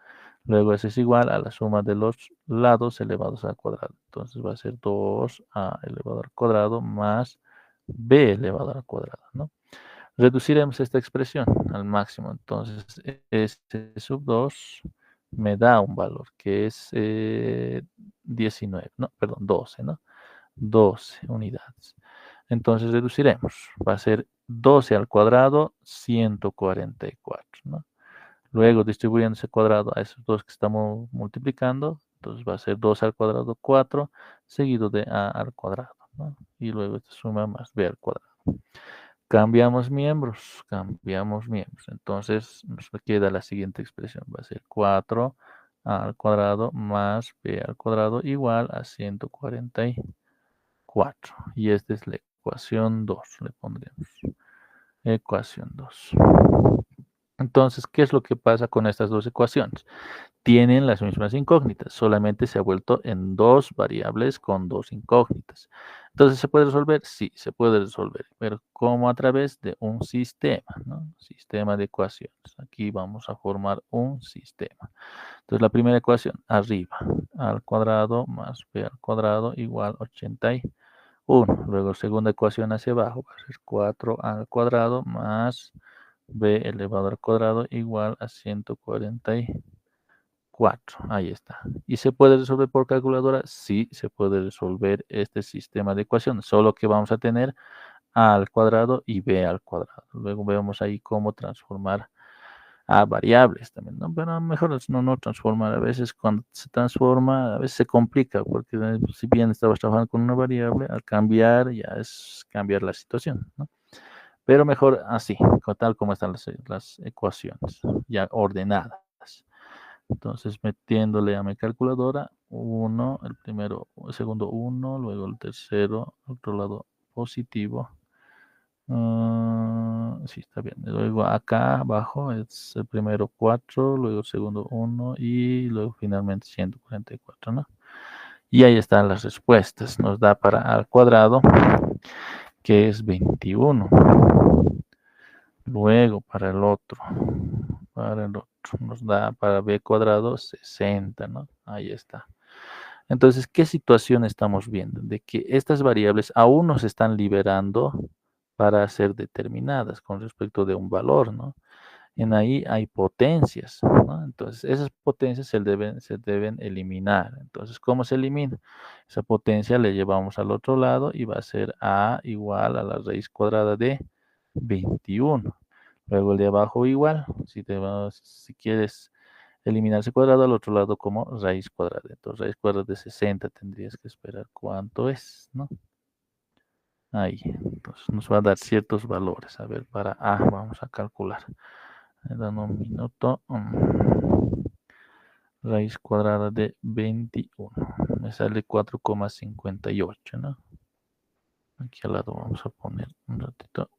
Luego S es igual a la suma de los lados elevados al cuadrado. Entonces va a ser 2a elevado al cuadrado más b elevado al cuadrado, ¿no? Reduciremos esta expresión al máximo. Entonces, S sub 2 me da un valor que es 19, no, perdón, 12, ¿no? 12 unidades. Entonces reduciremos. Va a ser 12 al cuadrado, 144, ¿no? Luego distribuyendo ese cuadrado a esos dos que estamos multiplicando, entonces va a ser 2 al cuadrado 4, seguido de a al cuadrado, ¿no? Y luego esta suma más b al cuadrado. Cambiamos miembros. Entonces nos queda la siguiente expresión. Va a ser 4 al cuadrado más b al cuadrado igual a 144. Y esta es la ecuación 2. Le pondremos ecuación 2. Entonces, ¿qué es lo que pasa con estas dos ecuaciones? Tienen las mismas incógnitas, solamente se ha vuelto en dos variables con dos incógnitas. Entonces, ¿se puede resolver? Sí, se puede resolver, pero como a través de un sistema, ¿no? Sistema de ecuaciones. Aquí vamos a formar un sistema. Entonces, la primera ecuación, arriba, al cuadrado más b al cuadrado igual 81. Luego, segunda ecuación hacia abajo, va a ser 4 al cuadrado más b elevado al cuadrado igual a 144. Ahí está. ¿Y se puede resolver por calculadora? Sí, se puede resolver este sistema de ecuaciones, solo que vamos a tener a al cuadrado y b al cuadrado. Luego vemos ahí cómo transformar a variables también, ¿no? Pero mejor es no transformar. A veces cuando se transforma, a veces se complica, porque si bien estabas trabajando con una variable, al cambiar ya es cambiar la situación, ¿no? Pero mejor así, tal como están las ecuaciones, ya ordenadas. Entonces, metiéndole a mi calculadora, 1, el primero, el segundo 1, luego el tercero, otro lado positivo. Sí, está bien. Luego acá abajo es el primero 4, luego el segundo 1 y luego finalmente 144, ¿no? Y ahí están las respuestas. Nos da para al cuadrado que es 21. Luego, para el otro nos da para b cuadrado 60, ¿no? Ahí está. Entonces, ¿qué situación estamos viendo? De que estas variables aún no se están liberando para ser determinadas con respecto de un valor, ¿no? En ahí hay potencias, ¿no? Entonces, esas potencias se deben eliminar. Entonces, ¿cómo se elimina? Esa potencia le llevamos al otro lado y va a ser a igual a la raíz cuadrada de 21. Luego el de abajo igual. Si quieres eliminar ese cuadrado al otro lado como raíz cuadrada. Entonces, raíz cuadrada de 60 tendrías que esperar cuánto es, ¿no? Ahí. Entonces, nos va a dar ciertos valores. A ver, para A vamos a calcular. Me dan un minuto. Raíz cuadrada de 21. Me sale 4,58, ¿no? Aquí al lado vamos a poner un ratito.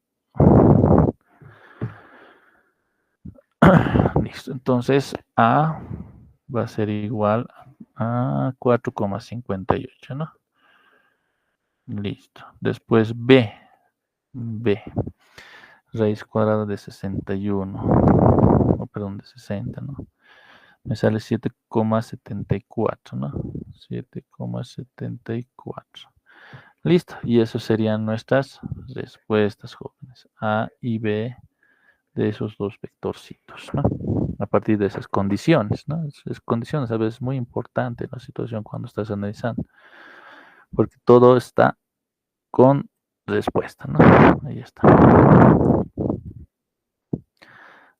Listo. Entonces A va a ser igual a 4,58, ¿no? Listo. Después B. Raíz cuadrada de 61. Oh, perdón, de 60, ¿no? Me sale 7,74, ¿no? 7,74. Listo. Y eso serían nuestras respuestas, jóvenes. A y B de esos dos vectorcitos, ¿no? A partir de esas condiciones, ¿no? Esas condiciones a veces es muy importante en la situación cuando estás analizando, porque todo está con respuesta, ¿no? Ahí está.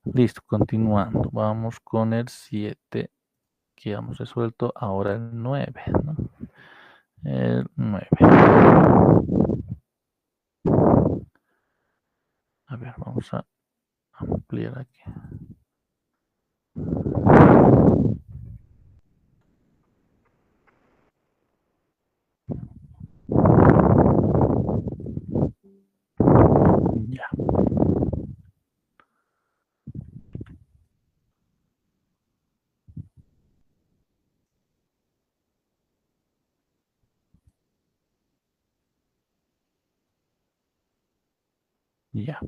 Listo, continuando. Vamos con el 7 que hemos resuelto. Ahora el 9, ¿no? El 9. A ver, vamos a ampliar aquí. Ya. Ya.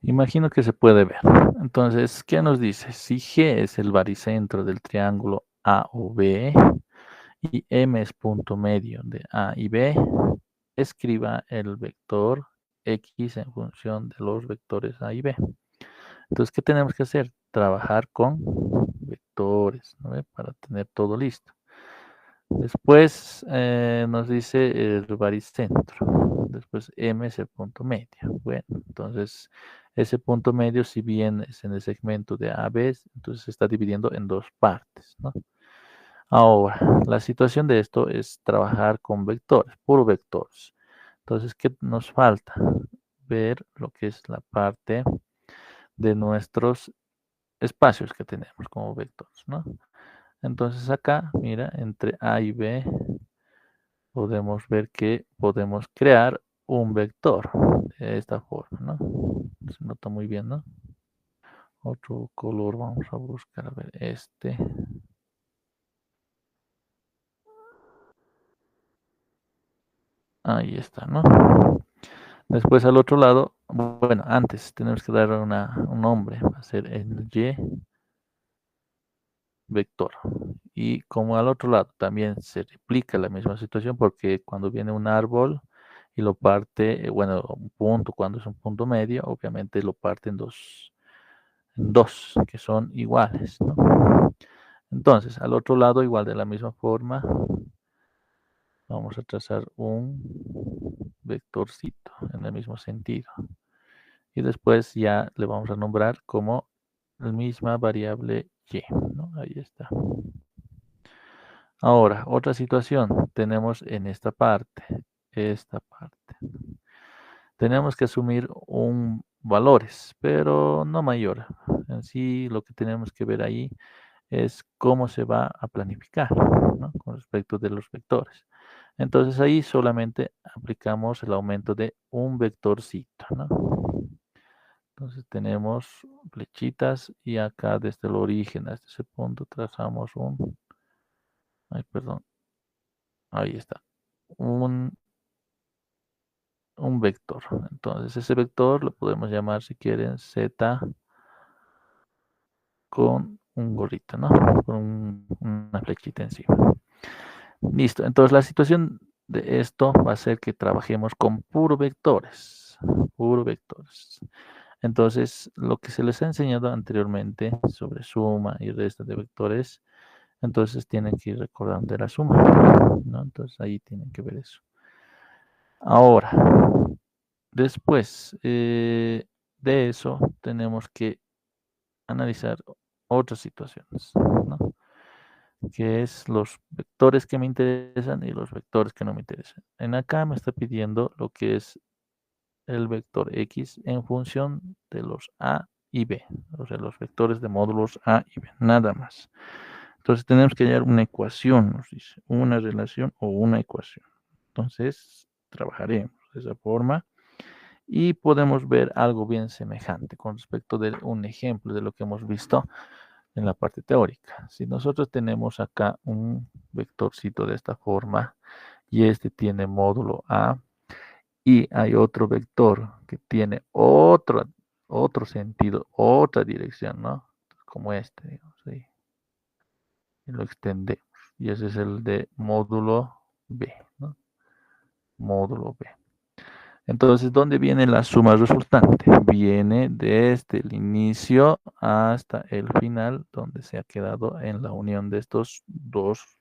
Imagino que se puede ver. Entonces, ¿qué nos dice? Si G es el baricentro del triángulo A o B y M es punto medio de A y B, escriba el vector X en función de los vectores A y B. Entonces, ¿qué tenemos que hacer? Trabajar con vectores, ¿no? Para tener todo listo. Después nos dice el baricentro. Después M es el punto medio. Bueno, entonces ese punto medio, si bien es en el segmento de AB, entonces se está dividiendo en dos partes, ¿no? Ahora, la situación de esto es trabajar con vectores, puro vectores. Entonces, ¿qué nos falta? Ver lo que es la parte de nuestros espacios que tenemos como vectores, ¿no? Entonces acá, mira, entre A y B podemos ver que podemos crear un vector de esta forma, ¿no? Se nota muy bien, ¿no? Otro color vamos a buscar, a ver, este. Ahí está, ¿no? Después al otro lado, bueno, antes tenemos que dar un nombre, va a ser el Y vector. Y como al otro lado también se replica la misma situación, porque cuando viene un árbol y lo parte, bueno, un punto, cuando es un punto medio, obviamente lo parte en dos que son iguales, ¿no? Entonces, al otro lado, igual de la misma forma, vamos a trazar un vectorcito en el mismo sentido. Y después ya le vamos a nombrar como la misma variable y, ¿no? Ahí está. Ahora, otra situación tenemos en esta parte. Tenemos que asumir un valores, pero no mayor. En sí, lo que tenemos que ver ahí es cómo se va a planificar, ¿no? Con respecto de los vectores. Entonces ahí solamente aplicamos el aumento de un vectorcito, ¿no? Entonces tenemos flechitas y acá desde el origen hasta ese punto trazamos ay, perdón, ahí está, un un vector. Entonces ese vector lo podemos llamar, si quieren, z con un gorrito, ¿no? Con una flechita encima. Listo. Entonces la situación de esto va a ser que trabajemos con puro vectores. Puro vectores. Entonces, lo que se les ha enseñado anteriormente sobre suma y resta de vectores, entonces tienen que ir recordando de la suma, ¿no? Entonces ahí tienen que ver eso. Ahora, después de eso, tenemos que analizar otras situaciones, ¿no? Que es los vectores que me interesan y los vectores que no me interesan. En acá me está pidiendo lo que es el vector X en función de los A y B, o sea, los vectores de módulos A y B, nada más. Entonces tenemos que hallar una ecuación, nos dice, una relación o una ecuación. Entonces trabajaremos de esa forma y podemos ver algo bien semejante con respecto de un ejemplo de lo que hemos visto en la parte teórica. Si nosotros tenemos acá un vectorcito de esta forma y este tiene módulo A y hay otro vector que tiene otro sentido, otra dirección, ¿no? Como este, digamos, ahí. Y lo extendemos. Y ese es el de módulo B, ¿no? Módulo B. Entonces, ¿dónde viene la suma resultante? Viene desde el inicio hasta el final, donde se ha quedado en la unión de estos dos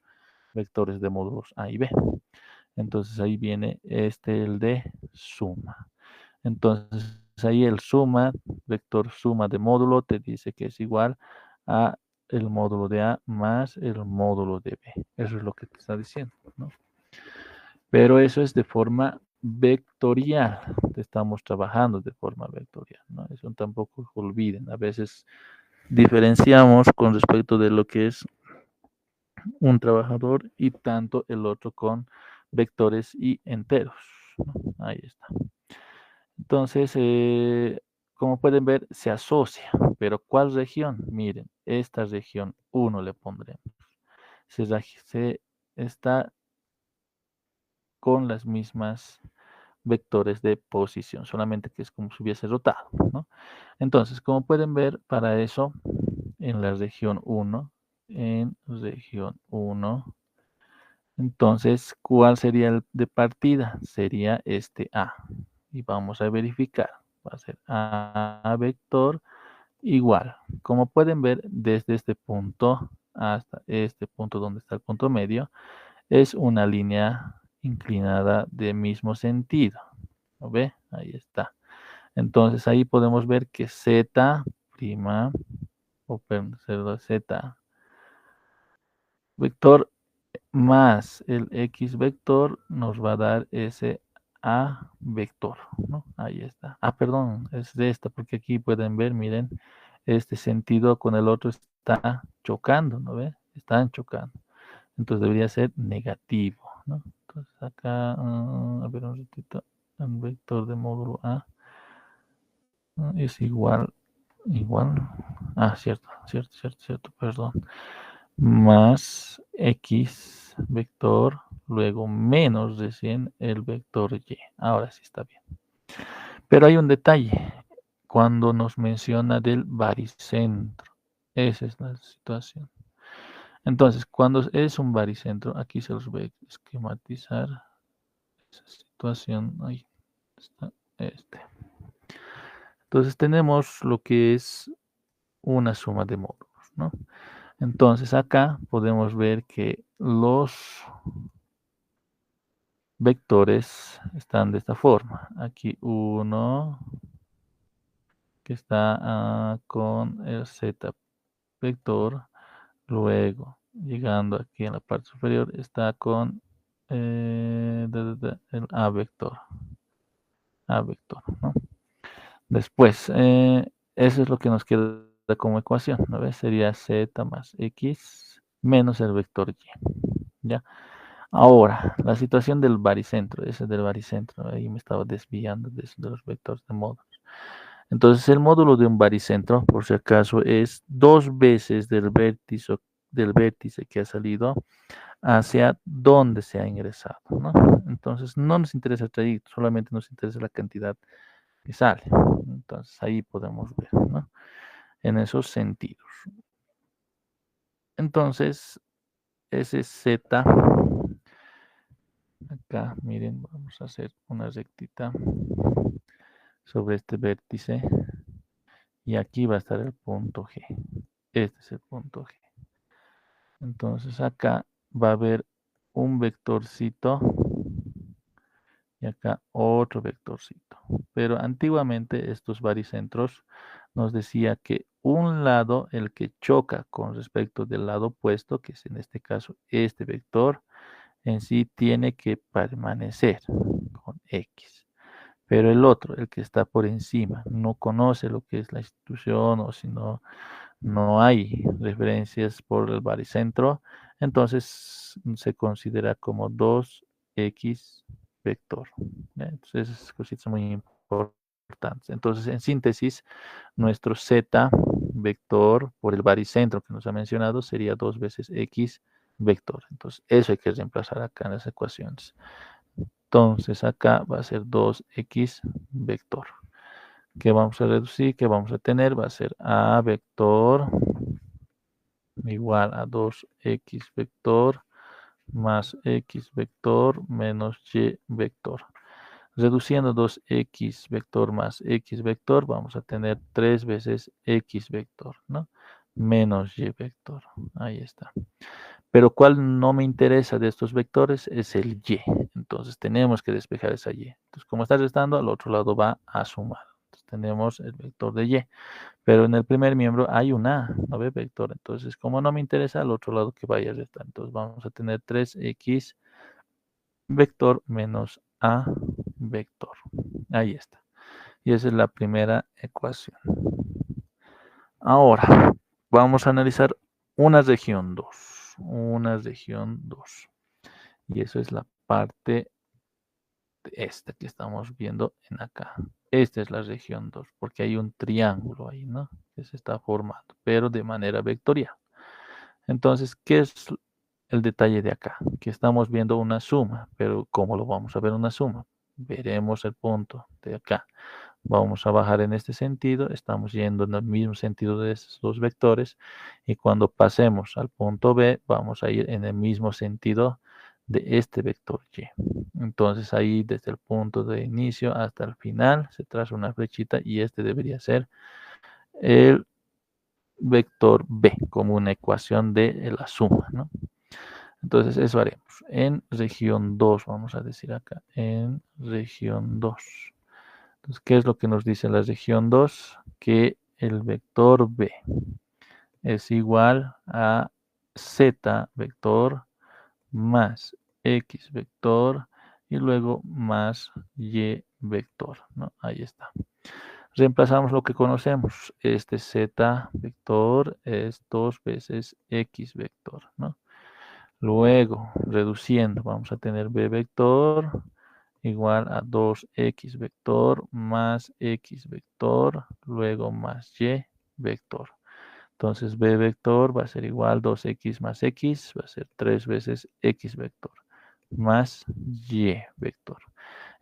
vectores de módulos A y B. Entonces, ahí viene el de suma. Entonces, ahí el suma, vector suma de módulo, te dice que es igual a el módulo de A más el módulo de B. Eso es lo que te está diciendo, ¿no? Pero eso es de forma vectorial. Estamos trabajando de forma vectorial, ¿no? Eso tampoco olviden. A veces diferenciamos con respecto de lo que es un trabajador y tanto el otro con vectores y enteros, ¿no? Ahí está. Entonces, como pueden ver, se asocia. Pero ¿cuál región? Miren, esta región 1 le pondremos. Se está con las mismas vectores de posición, solamente que es como si hubiese rotado, ¿no? Entonces, como pueden ver, para eso, en la región 1, entonces, ¿cuál sería el de partida? Sería este A. Y vamos a verificar. Va a ser A vector igual. Como pueden ver, desde este punto hasta este punto donde está el punto medio, es una línea inclinada de mismo sentido. ¿Lo ve? Ahí está. Entonces ahí podemos ver que z prima, o perdón, z vector más el x vector nos va a dar ese a vector, ¿no? Ahí está. Ah, perdón, es de esta, porque aquí pueden ver, miren, este sentido con el otro está chocando, ¿no ve? Están chocando. Entonces debería ser negativo, ¿no? Entonces acá, a ver un ratito, el vector de módulo A es igual, cierto, perdón, más X vector, luego menos recién el vector Y. Ahora sí está bien. Pero hay un detalle, cuando nos menciona del baricentro, esa es la situación. Entonces, cuando es un baricentro, aquí se los voy a esquematizar. Esa situación, ahí está este. Entonces tenemos lo que es una suma de módulos, ¿no? Entonces acá podemos ver que los vectores están de esta forma. Aquí uno que está con el z vector, luego llegando aquí en la parte superior está con el a vector, ¿no? Después, eso es lo que nos queda como ecuación, ¿no ves? Sería z más x menos el vector y, ¿ya? Ahora, la situación del baricentro, ese es del baricentro, ahí me estaba desviando de los vectores de módulos. Entonces, el módulo de un baricentro, por si acaso, es 2 veces del vértice que ha salido hacia dónde se ha ingresado, ¿no? Entonces, no nos interesa el trayecto, solamente nos interesa la cantidad que sale. Entonces, ahí podemos ver, ¿no? En esos sentidos. Entonces, ese Z, acá, miren, vamos a hacer una rectita sobre este vértice y aquí va a estar el punto G. Este es el punto G. Entonces, acá va a haber un vectorcito y acá otro vectorcito. Pero antiguamente estos baricentros nos decía que un lado, el que choca con respecto del lado opuesto, que es en este caso este vector, en sí tiene que permanecer con X. Pero el otro, el que está por encima, no conoce lo que es la institución o si no hay referencias por el baricentro, entonces se considera como 2X vector. Entonces, esas cositas muy importantes. Entonces, en síntesis, nuestro Z vector por el baricentro que nos ha mencionado sería 2 veces X vector. Entonces, eso hay que reemplazar acá en las ecuaciones. Entonces, acá va a ser 2X vector. ¿Qué vamos a reducir? ¿Qué vamos a tener? Va a ser A vector igual a 2X vector más X vector menos Y vector. Reduciendo 2X vector más X vector, vamos a tener 3 veces X vector, ¿no? Menos Y vector. Ahí está. Pero ¿cuál no me interesa de estos vectores? Es el Y. Entonces tenemos que despejar esa Y. Entonces, como está restando, al otro lado va a sumar. Entonces tenemos el vector de Y. Pero en el primer miembro hay un A, no ve vector. Entonces, como no me interesa, al otro lado que vaya a restar. Entonces vamos a tener 3X vector menos A vector. Ahí está. Y esa es la primera ecuación. Ahora, vamos a analizar una región 2. Una región 2. Y eso es la parte de esta que estamos viendo en acá. Esta es la región 2, porque hay un triángulo ahí, ¿no? Que se está formando, pero de manera vectorial. Entonces, ¿qué es el detalle de acá? Que estamos viendo una suma, pero ¿cómo lo vamos a ver una suma? Veremos el punto de acá. Vamos a bajar en este sentido, estamos yendo en el mismo sentido de estos dos vectores y cuando pasemos al punto B vamos a ir en el mismo sentido de este vector Y. Entonces ahí desde el punto de inicio hasta el final se traza una flechita y este debería ser el vector B como una ecuación de la suma, ¿no? Entonces eso haremos en región 2, vamos a decir acá, en región 2. Entonces, ¿qué es lo que nos dice la región 2? Que el vector B es igual a Z vector más X vector y luego más Y vector, ¿no? Ahí está. Reemplazamos lo que conocemos. Este Z vector es 2 veces X vector, ¿no? Luego, reduciendo, vamos a tener B vector igual a 2X vector más X vector, luego más Y vector. Entonces, B vector va a ser igual a 2X más X, va a ser 3 veces X vector, más Y vector.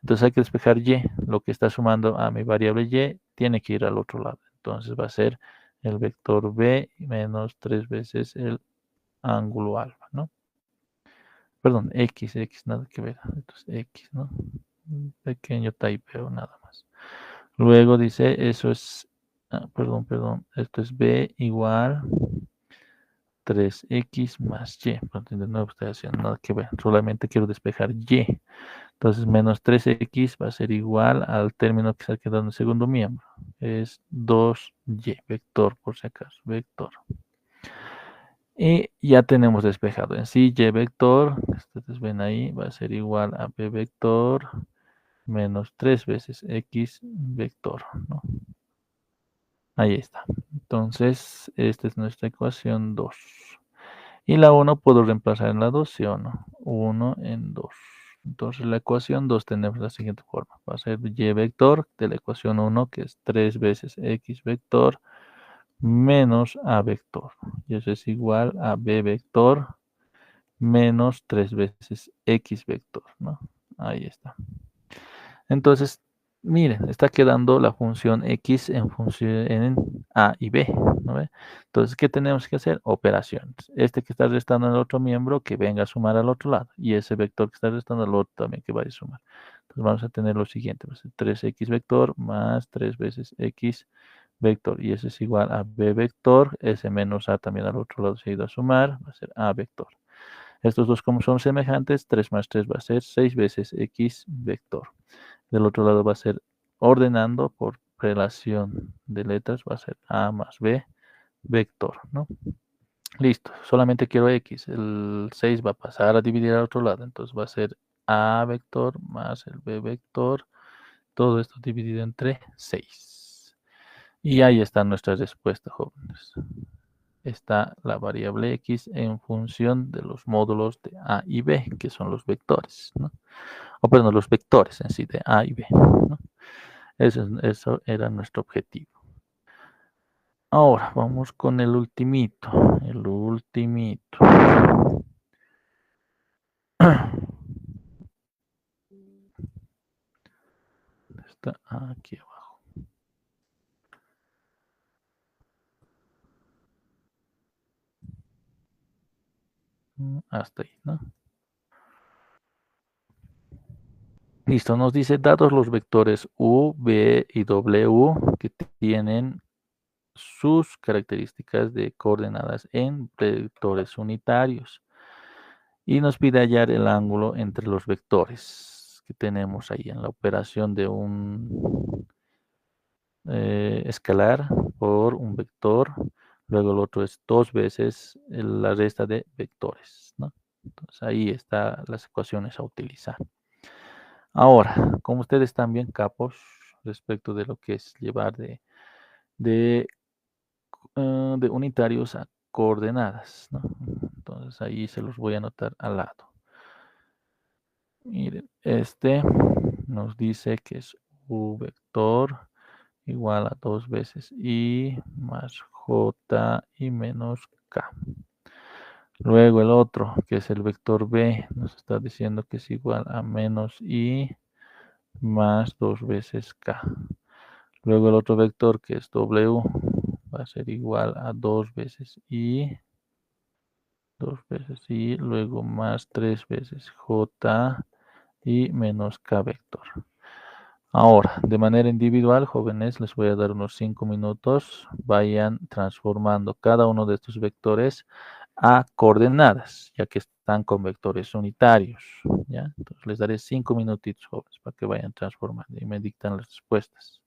Entonces hay que despejar Y, lo que está sumando a mi variable Y tiene que ir al otro lado. Entonces va a ser el vector B menos 3 veces el ángulo alfa, ¿no? Perdón, X, nada que ver. Entonces X, ¿no? Un pequeño typeo nada más. Luego dice, eso es, perdón, esto es B igual 3X más Y. De nuevo estoy haciendo nada que ver, solamente quiero despejar Y. Entonces menos 3X va a ser igual al término que se ha quedado en el segundo miembro. Es 2Y, vector por si acaso, vector. Y ya tenemos despejado en sí Y vector, ustedes ven ahí, va a ser igual a B vector menos 3 veces X vector, ¿no? Ahí está. Entonces, esta es nuestra ecuación 2. Y la 1 puedo reemplazar en la 2, ¿sí o no? 1 en 2. Entonces, la ecuación 2 tenemos la siguiente forma. Va a ser Y vector de la ecuación 1, que es 3 veces X vector menos A vector. Y eso es igual a B vector menos 3 veces x vector, ¿no? Ahí está. Entonces, miren, está quedando la función x en función en a y b, ¿no ve? Entonces, ¿qué tenemos que hacer? Operaciones. Este que está restando al otro miembro, que venga a sumar al otro lado. Y ese vector que está restando al otro también que vaya a sumar. Entonces, vamos a tener lo siguiente. Va a ser 3x vector más 3 veces x vector. Y ese es igual a b vector. Ese menos a también al otro lado se ha ido a sumar. Va a ser a vector. Estos dos como son semejantes, 3 más 3 va a ser 6 veces x vector. Del otro lado va a ser ordenando por relación de letras, va a ser A más B vector, ¿no? Listo, solamente quiero X. El 6 va a pasar a dividir al otro lado, entonces va a ser A vector más el B vector, todo esto dividido entre 6. Y ahí está nuestra respuesta, jóvenes. Está la variable X en función de los módulos de A y B, que son los vectores, ¿no? O perdón, los vectores en sí de A y B, ¿no? Eso era nuestro objetivo. Ahora vamos con el ultimito. El ultimito. Está aquí abajo. Hasta ahí, ¿no? Listo, nos dice dados los vectores U, B y W que tienen sus características de coordenadas en vectores unitarios. Y nos pide hallar el ángulo entre los vectores que tenemos ahí en la operación de un escalar por un vector. Luego el otro es 2 veces la resta de vectores, ¿no? Entonces ahí están las ecuaciones a utilizar. Ahora, como ustedes están bien capos respecto de lo que es llevar de, de unitarios a coordenadas, ¿no? Entonces ahí se los voy a anotar al lado. Miren, este nos dice que es u vector igual a 2 veces i más j y menos k. Luego el otro, que es el vector b, nos está diciendo que es igual a menos i más 2 veces k. Luego el otro vector, que es w, va a ser igual a 2 veces i, 2 veces i, luego más 3 veces j y menos k vector. Ahora, de manera individual, jóvenes, les voy a dar unos 5 minutos. Vayan transformando cada uno de estos vectores a coordenadas, ya que están con vectores unitarios. ¿Ya? Entonces les daré 5 minutitos, jóvenes, para que vayan transformando y me dictan las respuestas.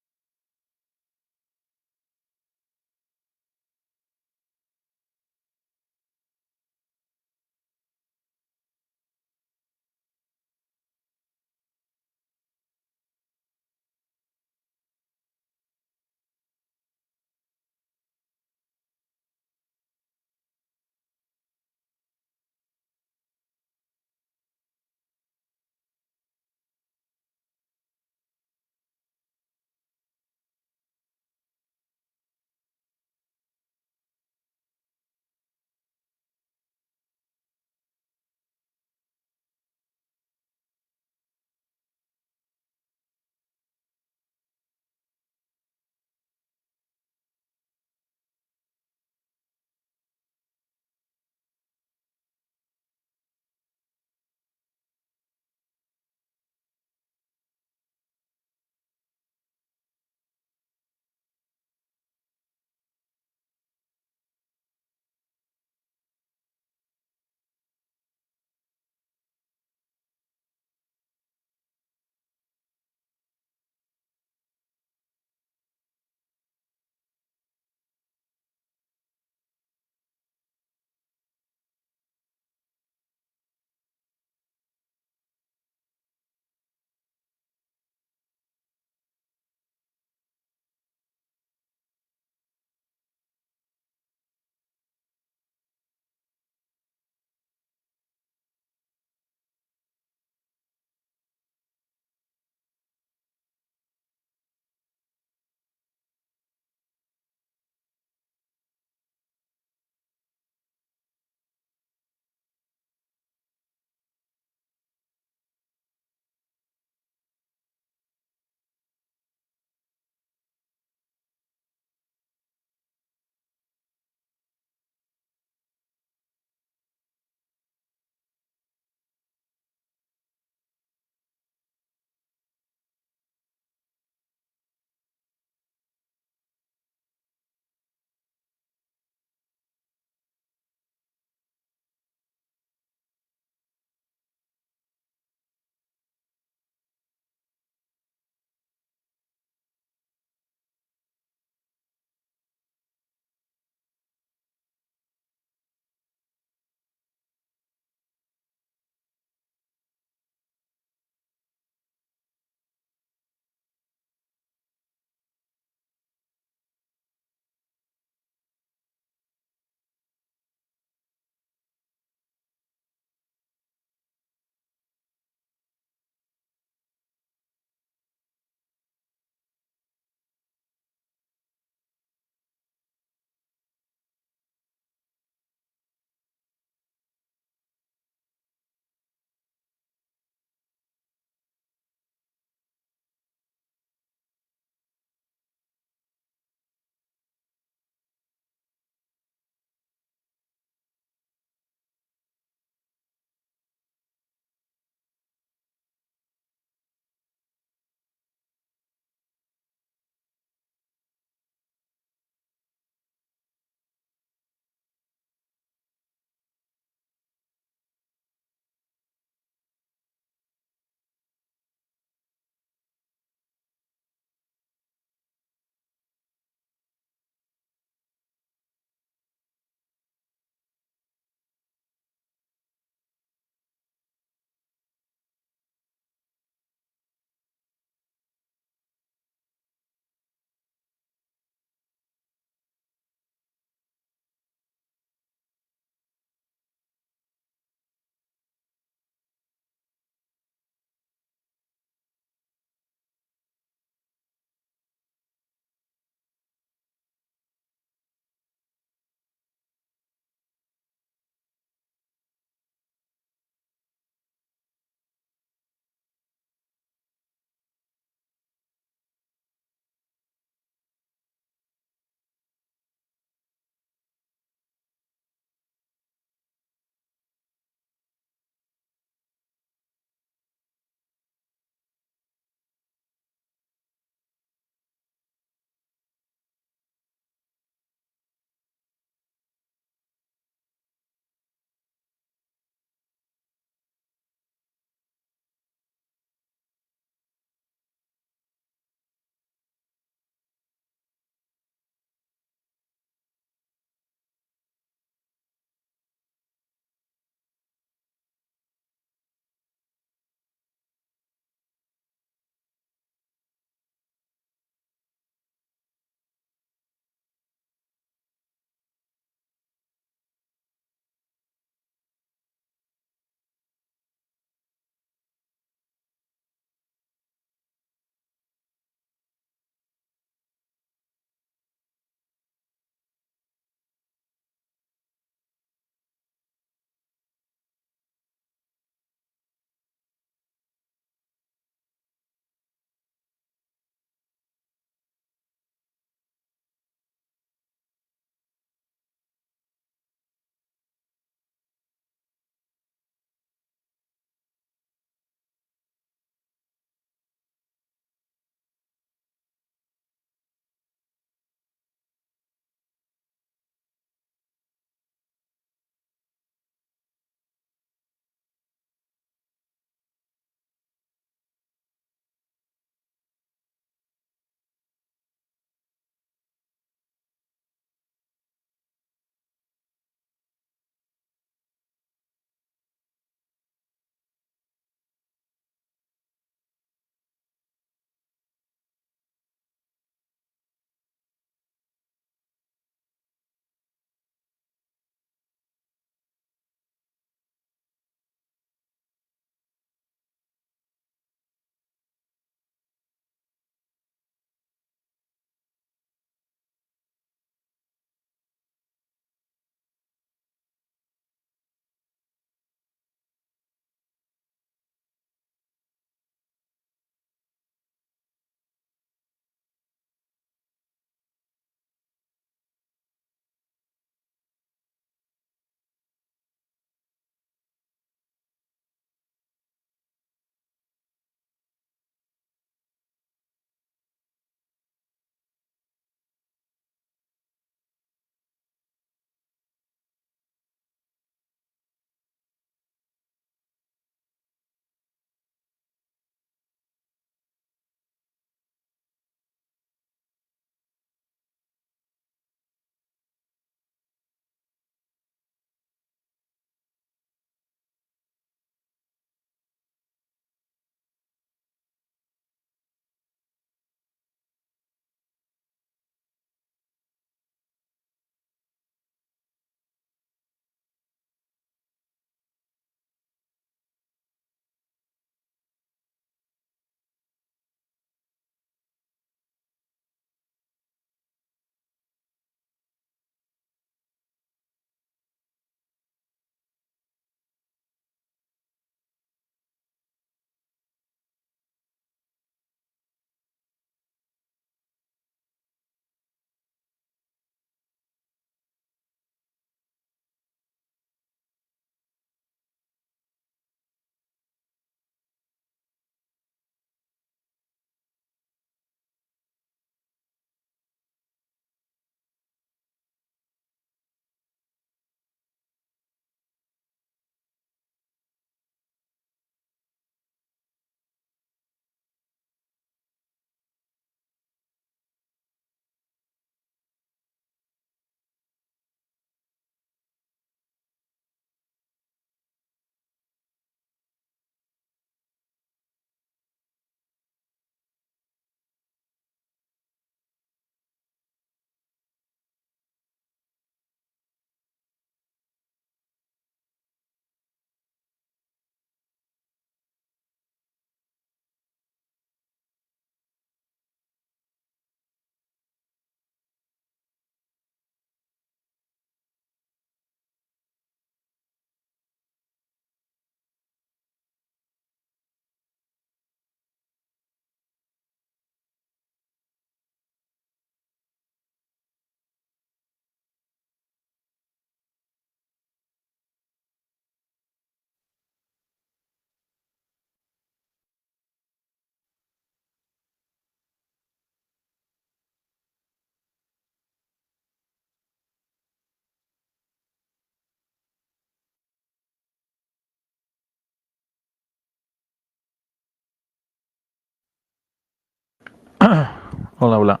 Hola, hola.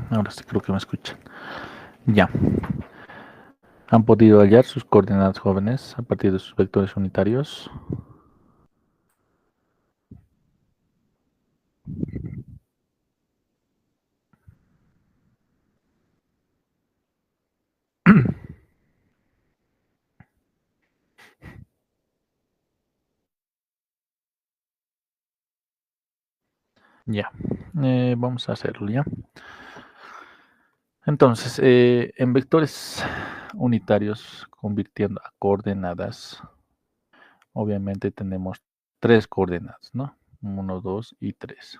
Ahora sí creo que me escuchan. Ya. ¿Han podido hallar sus coordenadas jóvenes a partir de sus vectores unitarios? Ya. Vamos a hacerlo ya. Entonces, en vectores unitarios convirtiendo a coordenadas, obviamente tenemos tres coordenadas, ¿no? 1, 2 y 3.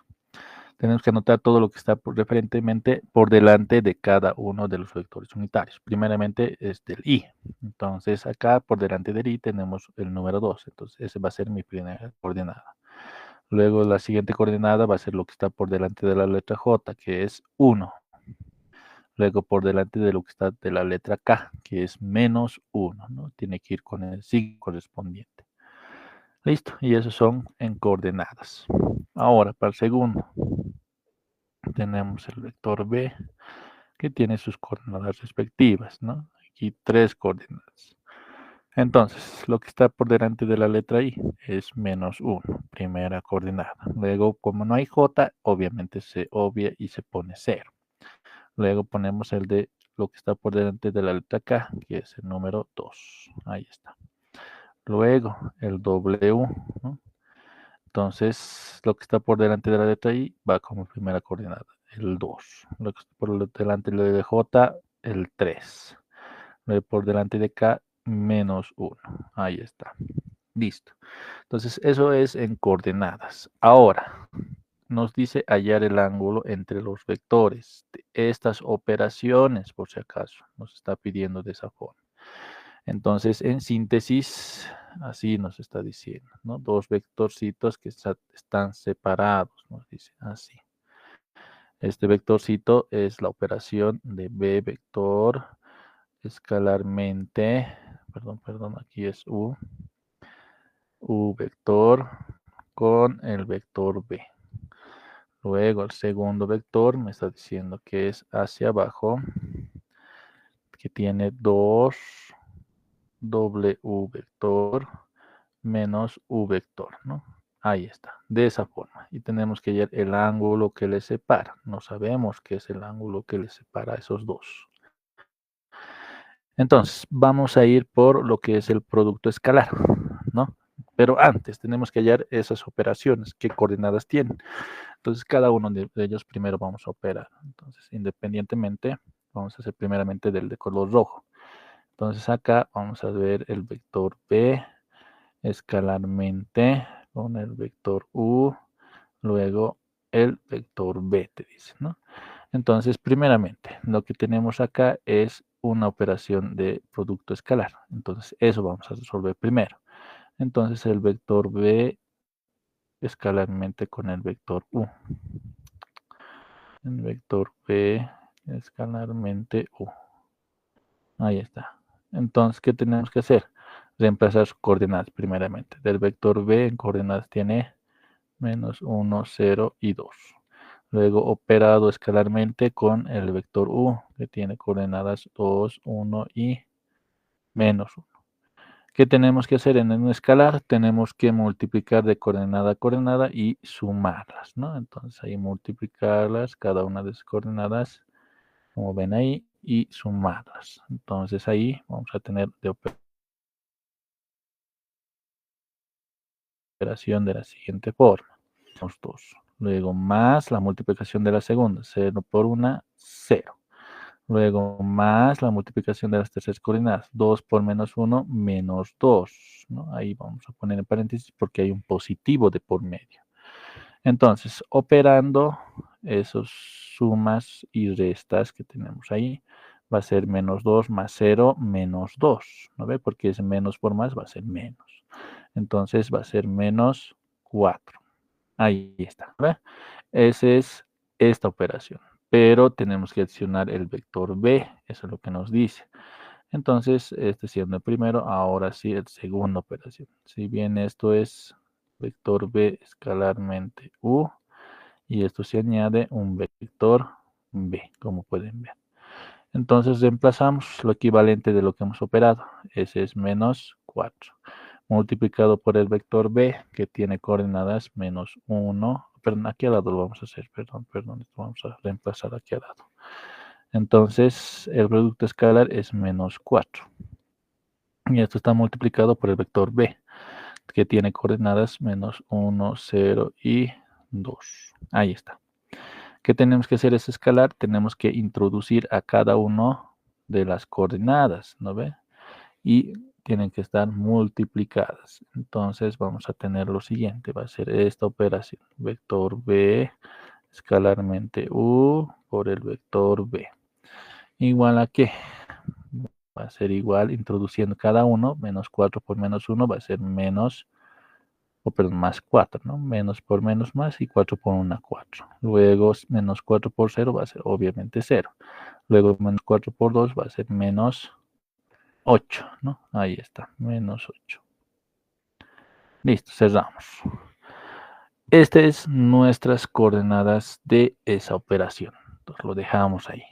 Tenemos que anotar todo lo que está referentemente por delante de cada uno de los vectores unitarios. Primeramente es del i. Entonces acá por delante del i tenemos el número 2. Entonces ese va a ser mi primera coordenada. Luego la siguiente coordenada va a ser lo que está por delante de la letra j, que es 1. Luego por delante de lo que está de la letra k, que es menos 1, ¿no? Tiene que ir con el signo correspondiente. Listo, y esos son en coordenadas. Ahora, para el segundo, tenemos el vector b, que tiene sus coordenadas respectivas, ¿no? Aquí tres coordenadas. Entonces, lo que está por delante de la letra i es menos 1, primera coordenada. Luego, como no hay j, obviamente se obvia y se pone 0. Luego ponemos el de lo que está por delante de la letra k, que es el número 2. Ahí está. Luego, el w, ¿no? Entonces, lo que está por delante de la letra I va como primera coordenada, el 2. Lo que está por delante de J, el 3. Lo por delante de K, menos 1. Ahí está. Listo. Entonces, eso es en coordenadas. Ahora, nos dice hallar el ángulo entre los vectores de estas operaciones, por si acaso. Nos está pidiendo de esa forma. Entonces, en síntesis, así nos está diciendo, ¿no? Dos vectorcitos que están separados, nos dice así. Este vectorcito es la operación de b vector escalarmente, perdón, aquí es u vector con el vector b. Luego el segundo vector me está diciendo que es hacia abajo, que tiene 2 w vector menos u vector, ¿no? Ahí está, de esa forma. Y tenemos que hallar el ángulo que les separa. No sabemos qué es el ángulo que les separa a esos dos. Entonces, vamos a ir por lo que es el producto escalar, ¿no? Pero antes tenemos que hallar esas operaciones, qué coordenadas tienen. Entonces, cada uno de ellos primero vamos a operar. Entonces, independientemente, vamos a hacer primeramente del de color rojo. Entonces, acá vamos a ver el vector B escalarmente con el vector u, luego el vector b, te dice, ¿no? Entonces, primeramente, lo que tenemos acá es una operación de producto escalar. Entonces, eso vamos a resolver primero. Entonces, el vector b escalarmente con el vector u. El vector b escalarmente u. Ahí está. Entonces, ¿qué tenemos que hacer? Reemplazar sus coordenadas primeramente. Del vector b en coordenadas tiene menos 1, 0 y 2. Luego operado escalarmente con el vector u, que tiene coordenadas 2, 1 y menos 1. ¿Qué tenemos que hacer en un escalar? Tenemos que multiplicar de coordenada a coordenada y sumarlas, ¿no? Entonces ahí multiplicarlas, cada una de esas coordenadas, como ven ahí, y sumarlas. Entonces ahí vamos a tener de operación de la siguiente forma. 2. Luego más la multiplicación de la segunda, 0 por 1, 0. Luego más la multiplicación de las terceras coordenadas, 2 por menos 1, menos 2. ¿No? Ahí vamos a poner en paréntesis porque hay un positivo de por medio. Entonces, operando esos sumas y restas que tenemos ahí, va a ser menos 2 más 0, menos 2. ¿No ve? Porque es menos por más, va a ser menos. Entonces, va a ser menos 4. Ahí está. ¿Ve? Esa es esta operación. Pero tenemos que adicionar el vector b. Eso es lo que nos dice. Entonces, este siendo el primero, ahora sí el segunda operación. Si bien esto es vector b escalarmente u, y esto se añade un vector b, como pueden ver. Entonces reemplazamos lo equivalente de lo que hemos operado. Ese es menos 4. Multiplicado por el vector b, que tiene coordenadas menos 1. Perdón, aquí al lado lo vamos a hacer. Perdón. Esto vamos a reemplazar aquí al lado. Entonces, el producto escalar es menos 4. Y esto está multiplicado por el vector b, que tiene coordenadas menos 1, 0 y 2. Ahí está. ¿Qué tenemos que hacer? Es escalar. Tenemos que introducir a cada uno de las coordenadas, ¿no ve? Y tienen que estar multiplicadas. Entonces vamos a tener lo siguiente. Va a ser esta operación. Vector b escalarmente u por el vector b. Igual a qué? Va a ser igual introduciendo cada uno. Menos 4 por menos 1 va a ser menos, o perdón, más 4, ¿no? Menos por menos más y 4 por 1, 4. Luego menos 4 por 0 va a ser obviamente 0. Luego menos 4 por 2 va a ser menos 8, ¿no? Ahí está, menos 8. Listo, cerramos. Estas es nuestras coordenadas de esa operación. Entonces lo dejamos ahí.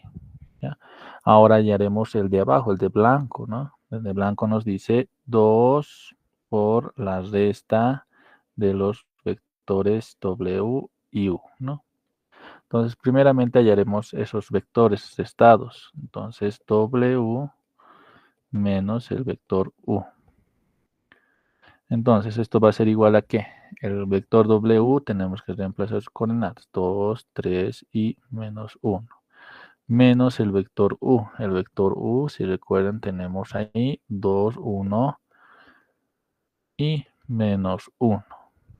¿Ya? Ahora ya haremos el de abajo, el de blanco, ¿no? El de blanco nos dice 2 por la resta de los vectores W y U, ¿no? Entonces, primeramente hallaremos esos vectores restados. Entonces, W menos el vector U. Entonces, esto va a ser igual a ¿qué? El vector W tenemos que reemplazar sus coordenadas. 2, 3 y menos 1. Menos el vector U. El vector U, si recuerdan, tenemos ahí 2, 1 y menos 1.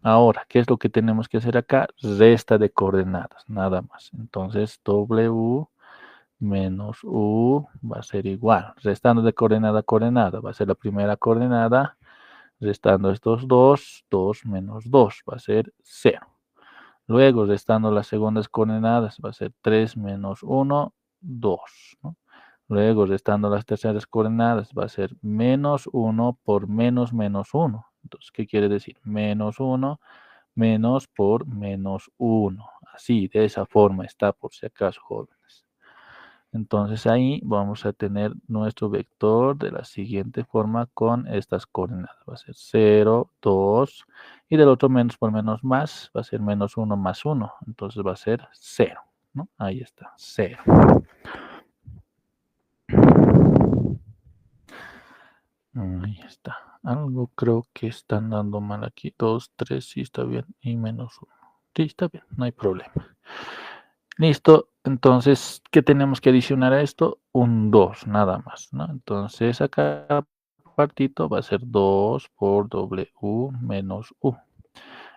Ahora, ¿qué es lo que tenemos que hacer acá? Resta de coordenadas, nada más. Entonces, W menos U va a ser igual. Restando de coordenada a coordenada, va a ser la primera coordenada. Restando estos 2, 2 menos 2 va a ser 0. Luego, restando las segundas coordenadas, va a ser 3 menos 1, 2, ¿no? Luego, restando las terceras coordenadas, va a ser menos 1 por menos menos 1. Entonces, ¿qué quiere decir? Menos 1 menos por menos 1. Así, de esa forma está, por si acaso, jóvenes. Entonces ahí vamos a tener nuestro vector de la siguiente forma con estas coordenadas. Va a ser 0, 2 y del otro menos por menos más va a ser menos 1 más 1. Entonces va a ser 0, ¿no? Ahí está, 0. Ahí está. Algo creo que están dando mal aquí. 2, 3, sí está bien. Y menos 1. Sí, está bien, no hay problema. Listo, entonces, ¿qué tenemos que adicionar a esto? Un 2, nada más, ¿no? Entonces, acá partito va a ser 2 por W menos U.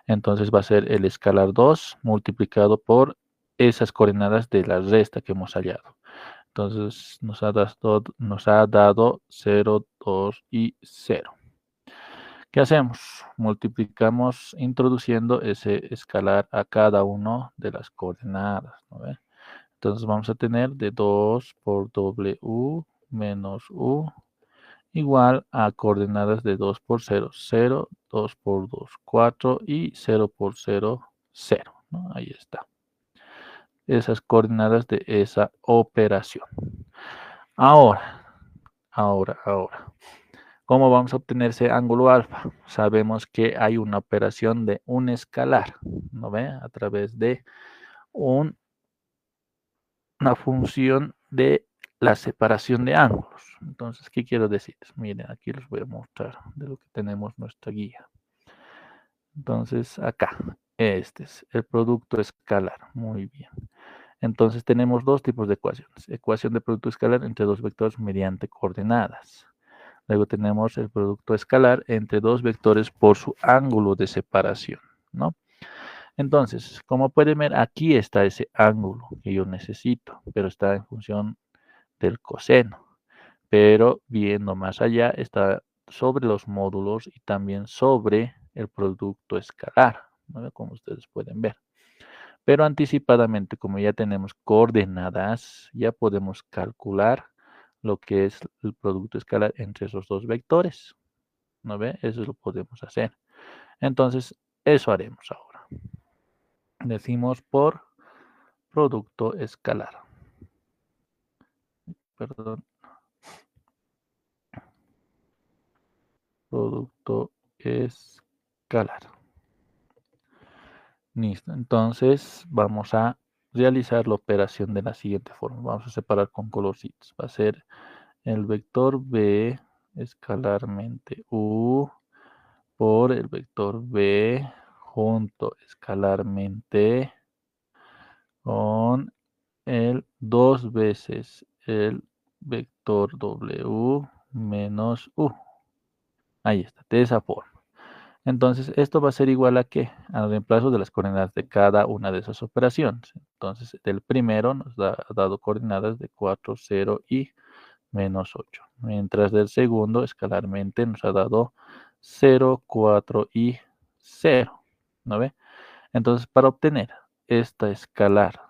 Entonces, va a ser el escalar 2 multiplicado por esas coordenadas de la resta que hemos hallado. Entonces, nos ha dado 0, 2 y 0. ¿Qué hacemos? Multiplicamos introduciendo ese escalar a cada una de las coordenadas, ¿no ve? Entonces vamos a tener de 2 por W menos U igual a coordenadas de 2 por 0, 0, 2 por 2, 4 y 0 por 0, 0, ¿no? Ahí está. Esas coordenadas de esa operación. Ahora. ¿Cómo vamos a obtener ese ángulo alfa? Sabemos que hay una operación de un escalar, ¿no ve? A través de una función de la separación de ángulos. Entonces, ¿qué quiero decir? Miren, aquí les voy a mostrar de lo que tenemos nuestra guía. Entonces, acá, este es el producto escalar. Muy bien. Entonces, tenemos dos tipos de ecuaciones. Ecuación de producto escalar entre dos vectores mediante coordenadas. Luego tenemos el producto escalar entre dos vectores por su ángulo de separación, ¿no? Entonces, como pueden ver, aquí está ese ángulo que yo necesito, pero está en función del coseno. Pero viendo más allá, está sobre los módulos y también sobre el producto escalar, ¿no? Como ustedes pueden ver. Pero anticipadamente, como ya tenemos coordenadas, ya podemos calcular lo que es el producto escalar entre esos dos vectores. ¿No ve? Eso lo podemos hacer. Entonces, eso haremos ahora. decimos por producto escalar. Perdón. Producto escalar. Listo. Entonces vamos a realizar la operación de la siguiente forma. Vamos a separar con colorcitos. Va a ser el vector B escalarmente U por el vector B junto escalarmente con el 2 veces el vector W menos U. Ahí está, de esa forma. Entonces, esto va a ser igual a ¿qué? Al reemplazo de las coordenadas de cada una de esas operaciones. Entonces, del primero nos ha dado coordenadas de 4, 0 y menos 8. Mientras del segundo, escalarmente, nos ha dado 0, 4 y 0. ¿No ve? Entonces, para obtener esta escalar,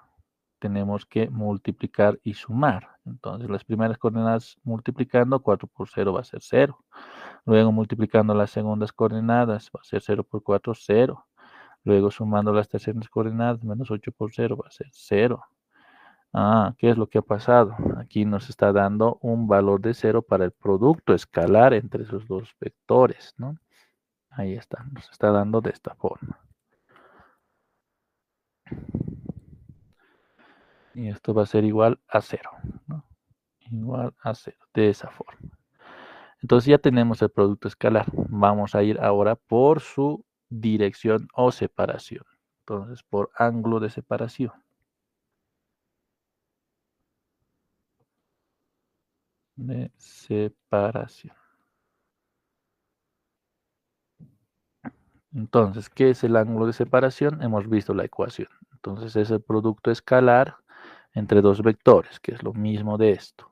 tenemos que multiplicar y sumar. Entonces, las primeras coordenadas multiplicando, 4 por 0 va a ser 0. Luego multiplicando las segundas coordenadas, va a ser 0 por 4, 0. Luego sumando las terceras coordenadas, menos 8 por 0 va a ser 0. Ah, ¿qué es lo que ha pasado? Aquí nos está dando un valor de 0 para el producto escalar entre esos dos vectores, ¿no? Ahí está, nos está dando de esta forma. Y esto va a ser igual a 0, ¿no? Igual a 0, de esa forma. Entonces ya tenemos el producto escalar. Vamos a ir ahora por su dirección o separación. Entonces, por ángulo de separación. De separación. Entonces, ¿qué es el ángulo de separación? Hemos visto la ecuación. Entonces, es el producto escalar entre dos vectores, que es lo mismo de esto.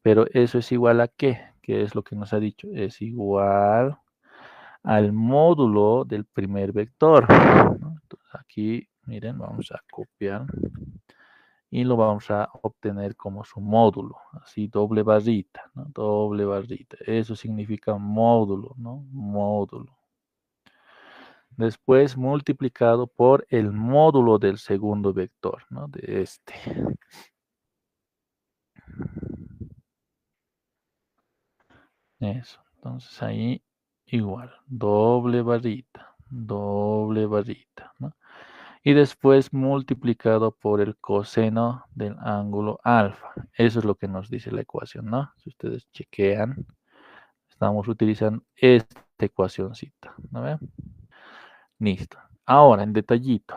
Pero eso es igual a ¿qué? ¿Qué es lo que nos ha dicho? Es igual al módulo del primer vector, ¿no? Entonces, aquí, miren, vamos a copiar y lo vamos a obtener como su módulo, así doble barrita, ¿no? Doble barrita. Eso significa módulo, ¿no? Módulo. Después multiplicado por el módulo del segundo vector, ¿no? De este. Eso. Entonces ahí igual, doble barrita, ¿no? Y después multiplicado por el coseno del ángulo alfa. Eso es lo que nos dice la ecuación, ¿no? Si ustedes chequean, estamos utilizando esta ecuacióncita, ¿no ven? Listo. Ahora, en detallito,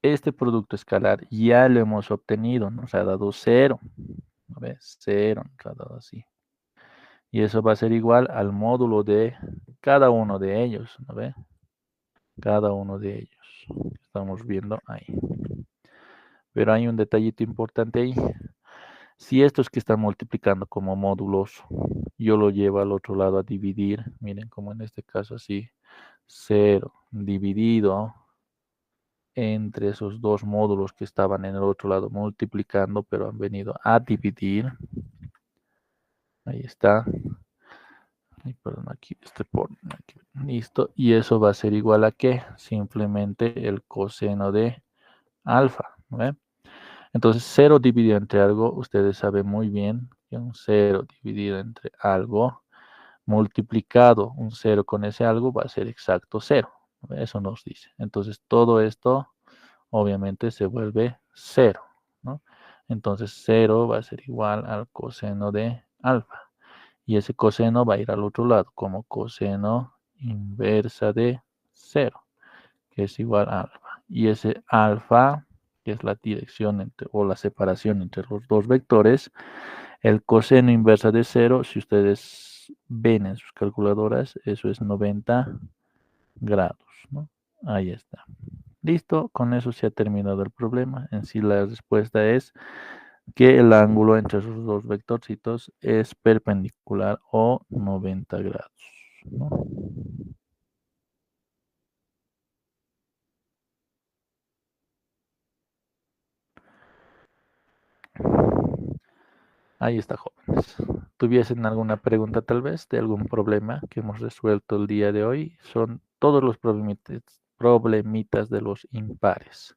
este producto escalar ya lo hemos obtenido, nos ha dado 0, ¿no ves? 0 nos ha dado así. Y eso va a ser igual al módulo de cada uno de ellos, ¿no ve? Cada uno de ellos. Estamos viendo ahí. Pero hay un detallito importante ahí. Si estos que están multiplicando como módulos, yo lo llevo al otro lado a dividir, miren como en este caso así, 0 dividido entre esos dos módulos que estaban en el otro lado multiplicando, pero han venido a dividir. Ahí está. Ay, perdón, aquí, aquí. Listo. Y eso va a ser igual a ¿qué? Simplemente el coseno de alfa, ¿ve? Entonces, 0 dividido entre algo, ustedes saben muy bien que un 0 dividido entre algo multiplicado un 0 con ese algo va a ser exacto 0. Eso nos dice. Entonces, todo esto obviamente se vuelve 0, ¿no? Entonces, 0 va a ser igual al coseno de alfa. Y ese coseno va a ir al otro lado como coseno inversa de 0, que es igual a alfa. Y ese alfa, que es la dirección entre, o la separación entre los dos vectores, el coseno inversa de 0, si ustedes ven en sus calculadoras, eso es 90 grados, ¿no? Ahí está. Listo, con eso se ha terminado el problema. En sí la respuesta es que el ángulo entre esos dos vectorcitos es perpendicular o 90 grados, ¿no? Ahí está, jóvenes. ¿Tuviesen alguna pregunta tal vez de algún problema que hemos resuelto el día de hoy? Son todos los problemitas de los impares.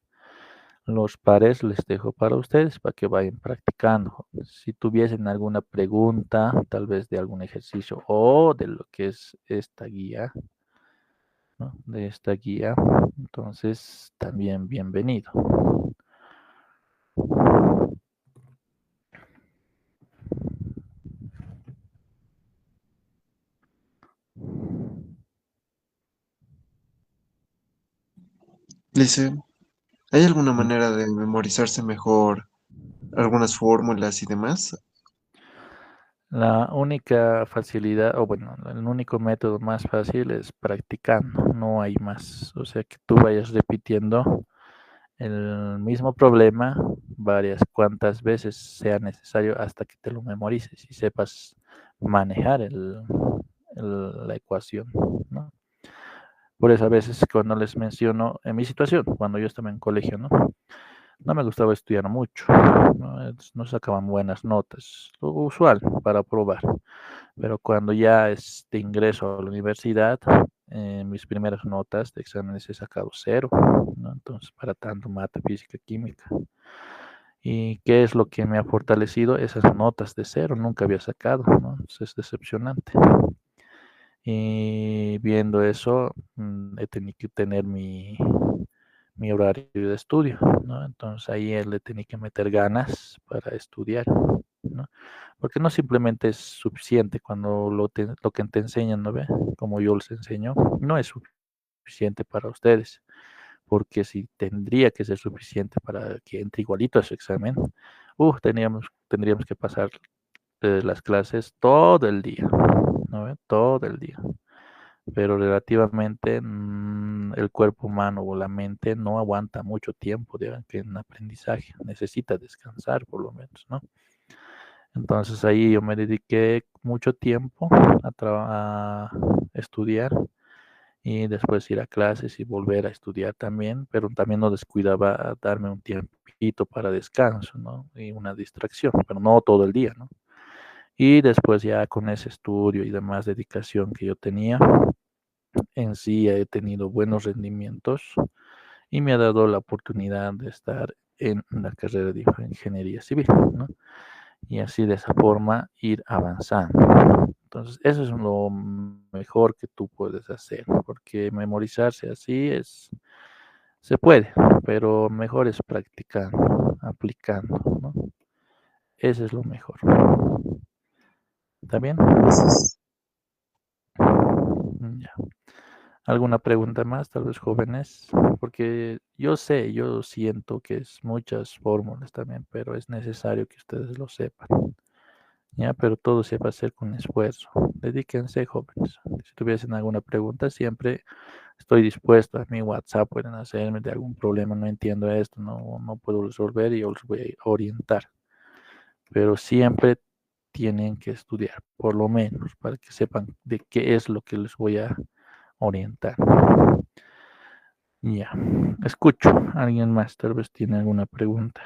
Los pares les dejo para ustedes para que vayan practicando. Si tuviesen alguna pregunta, tal vez de algún ejercicio o de lo que es esta guía, ¿no? De esta guía, entonces también bienvenido. Lice, ¿hay alguna manera de memorizarse mejor algunas fórmulas y demás? La única facilidad, o bueno, el único método más fácil es practicando, no hay más. O sea, que tú vayas repitiendo el mismo problema varias cuantas veces sea necesario hasta que te lo memorices y sepas manejar la ecuación, ¿no? Por eso a veces cuando les menciono en mi situación, cuando yo estaba en colegio, ¿no? No me gustaba estudiar mucho, no sacaban buenas notas, lo usual para probar. Pero cuando ya de ingreso a la universidad, mis primeras notas de exámenes he sacado cero, ¿no? Entonces, para tanto mate, física, química. ¿Y qué es lo que me ha fortalecido? Esas notas de cero, nunca había sacado, ¿no? Entonces, es decepcionante. Y viendo eso, he tenido que tener mi horario de estudio, ¿no? Entonces ahí le tenía que meter ganas para estudiar, ¿no? Porque no simplemente es suficiente cuando lo que te enseñan, ¿no ve? Como yo les enseño, no es suficiente para ustedes, porque si tendría que ser suficiente para que entre igualito a su examen, tendríamos que pasar las clases todo el día, ¿no ve? Todo el día, pero relativamente el cuerpo humano o la mente no aguanta mucho tiempo en aprendizaje, necesita descansar por lo menos, ¿no? Entonces ahí yo me dediqué mucho tiempo a estudiar y después ir a clases y volver a estudiar también, pero también no descuidaba darme un tiempito para descanso, ¿no? Y una distracción, pero no todo el día, ¿no? Y después ya con ese estudio y demás dedicación que yo tenía, en sí he tenido buenos rendimientos y me ha dado la oportunidad de estar en la carrera de ingeniería civil, ¿no? Y así de esa forma ir avanzando. Entonces, eso es lo mejor que tú puedes hacer, porque memorizarse así se puede, pero mejor es practicando, aplicando, ¿no? Eso es lo mejor. ¿Está bien? Entonces, Ya. ¿Alguna pregunta más, tal vez jóvenes? Porque yo sé, yo siento que es muchas fórmulas también, pero es necesario que ustedes lo sepan. Ya, pero todo se va a hacer con esfuerzo. Dedíquense, jóvenes. Si tuviesen alguna pregunta, siempre estoy dispuesto. A mi WhatsApp pueden hacerme de algún problema, no entiendo esto, no puedo resolver y yo los voy a orientar. Pero siempre tienen que estudiar, por lo menos, para que sepan de qué es lo que les voy a orientar. Ya, escucho. ¿Alguien más tal vez tiene alguna pregunta?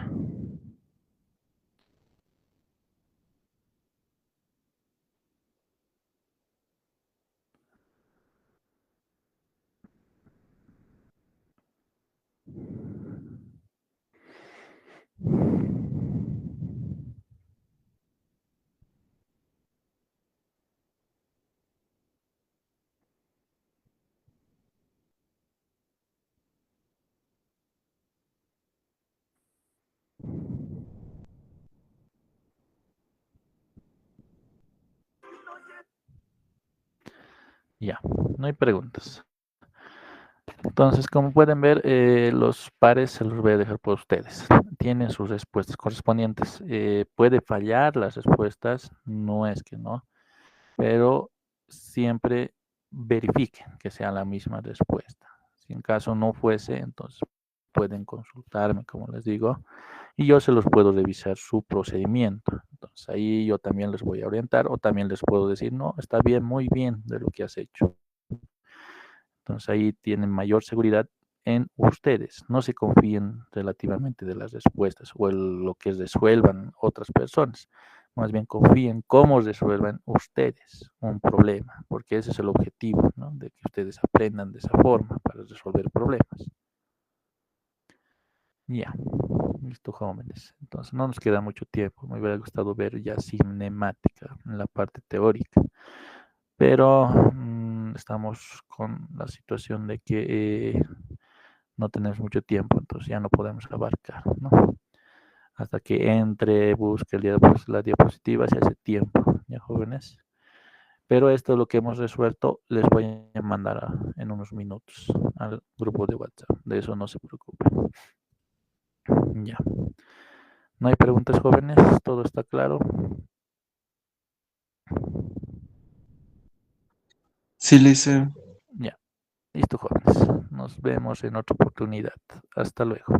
Ya, no hay preguntas. Entonces, como pueden ver, los pares se los voy a dejar por ustedes. Tienen sus respuestas correspondientes. Puede fallar las respuestas, no es que no, pero siempre verifiquen que sea la misma respuesta. Si en caso no fuese, entonces pueden consultarme, como les digo, y yo se los puedo revisar su procedimiento. Entonces ahí yo también les voy a orientar o también les puedo decir, no, está bien, muy bien de lo que has hecho. Entonces ahí tienen mayor seguridad en ustedes. No se confíen relativamente de las respuestas o lo que resuelvan otras personas. más bien confíen cómo resuelven ustedes un problema, porque ese es el objetivo, ¿no? De que ustedes aprendan de esa forma para resolver problemas. Ya, listo, jóvenes. Entonces, no nos queda mucho tiempo. Me hubiera gustado ver ya cinemática en la parte teórica, pero estamos con la situación de que no tenemos mucho tiempo, entonces ya no podemos abarcar, ¿no? Hasta que entre, busque la diapositiva, se hace tiempo, ya jóvenes. Pero esto es lo que hemos resuelto. Les voy a mandar en unos minutos al grupo de WhatsApp. De eso no se preocupen. Ya. ¿No hay preguntas, jóvenes? ¿Todo está claro? Sí, Lice. Ya. Listo, jóvenes. Nos vemos en otra oportunidad. Hasta luego.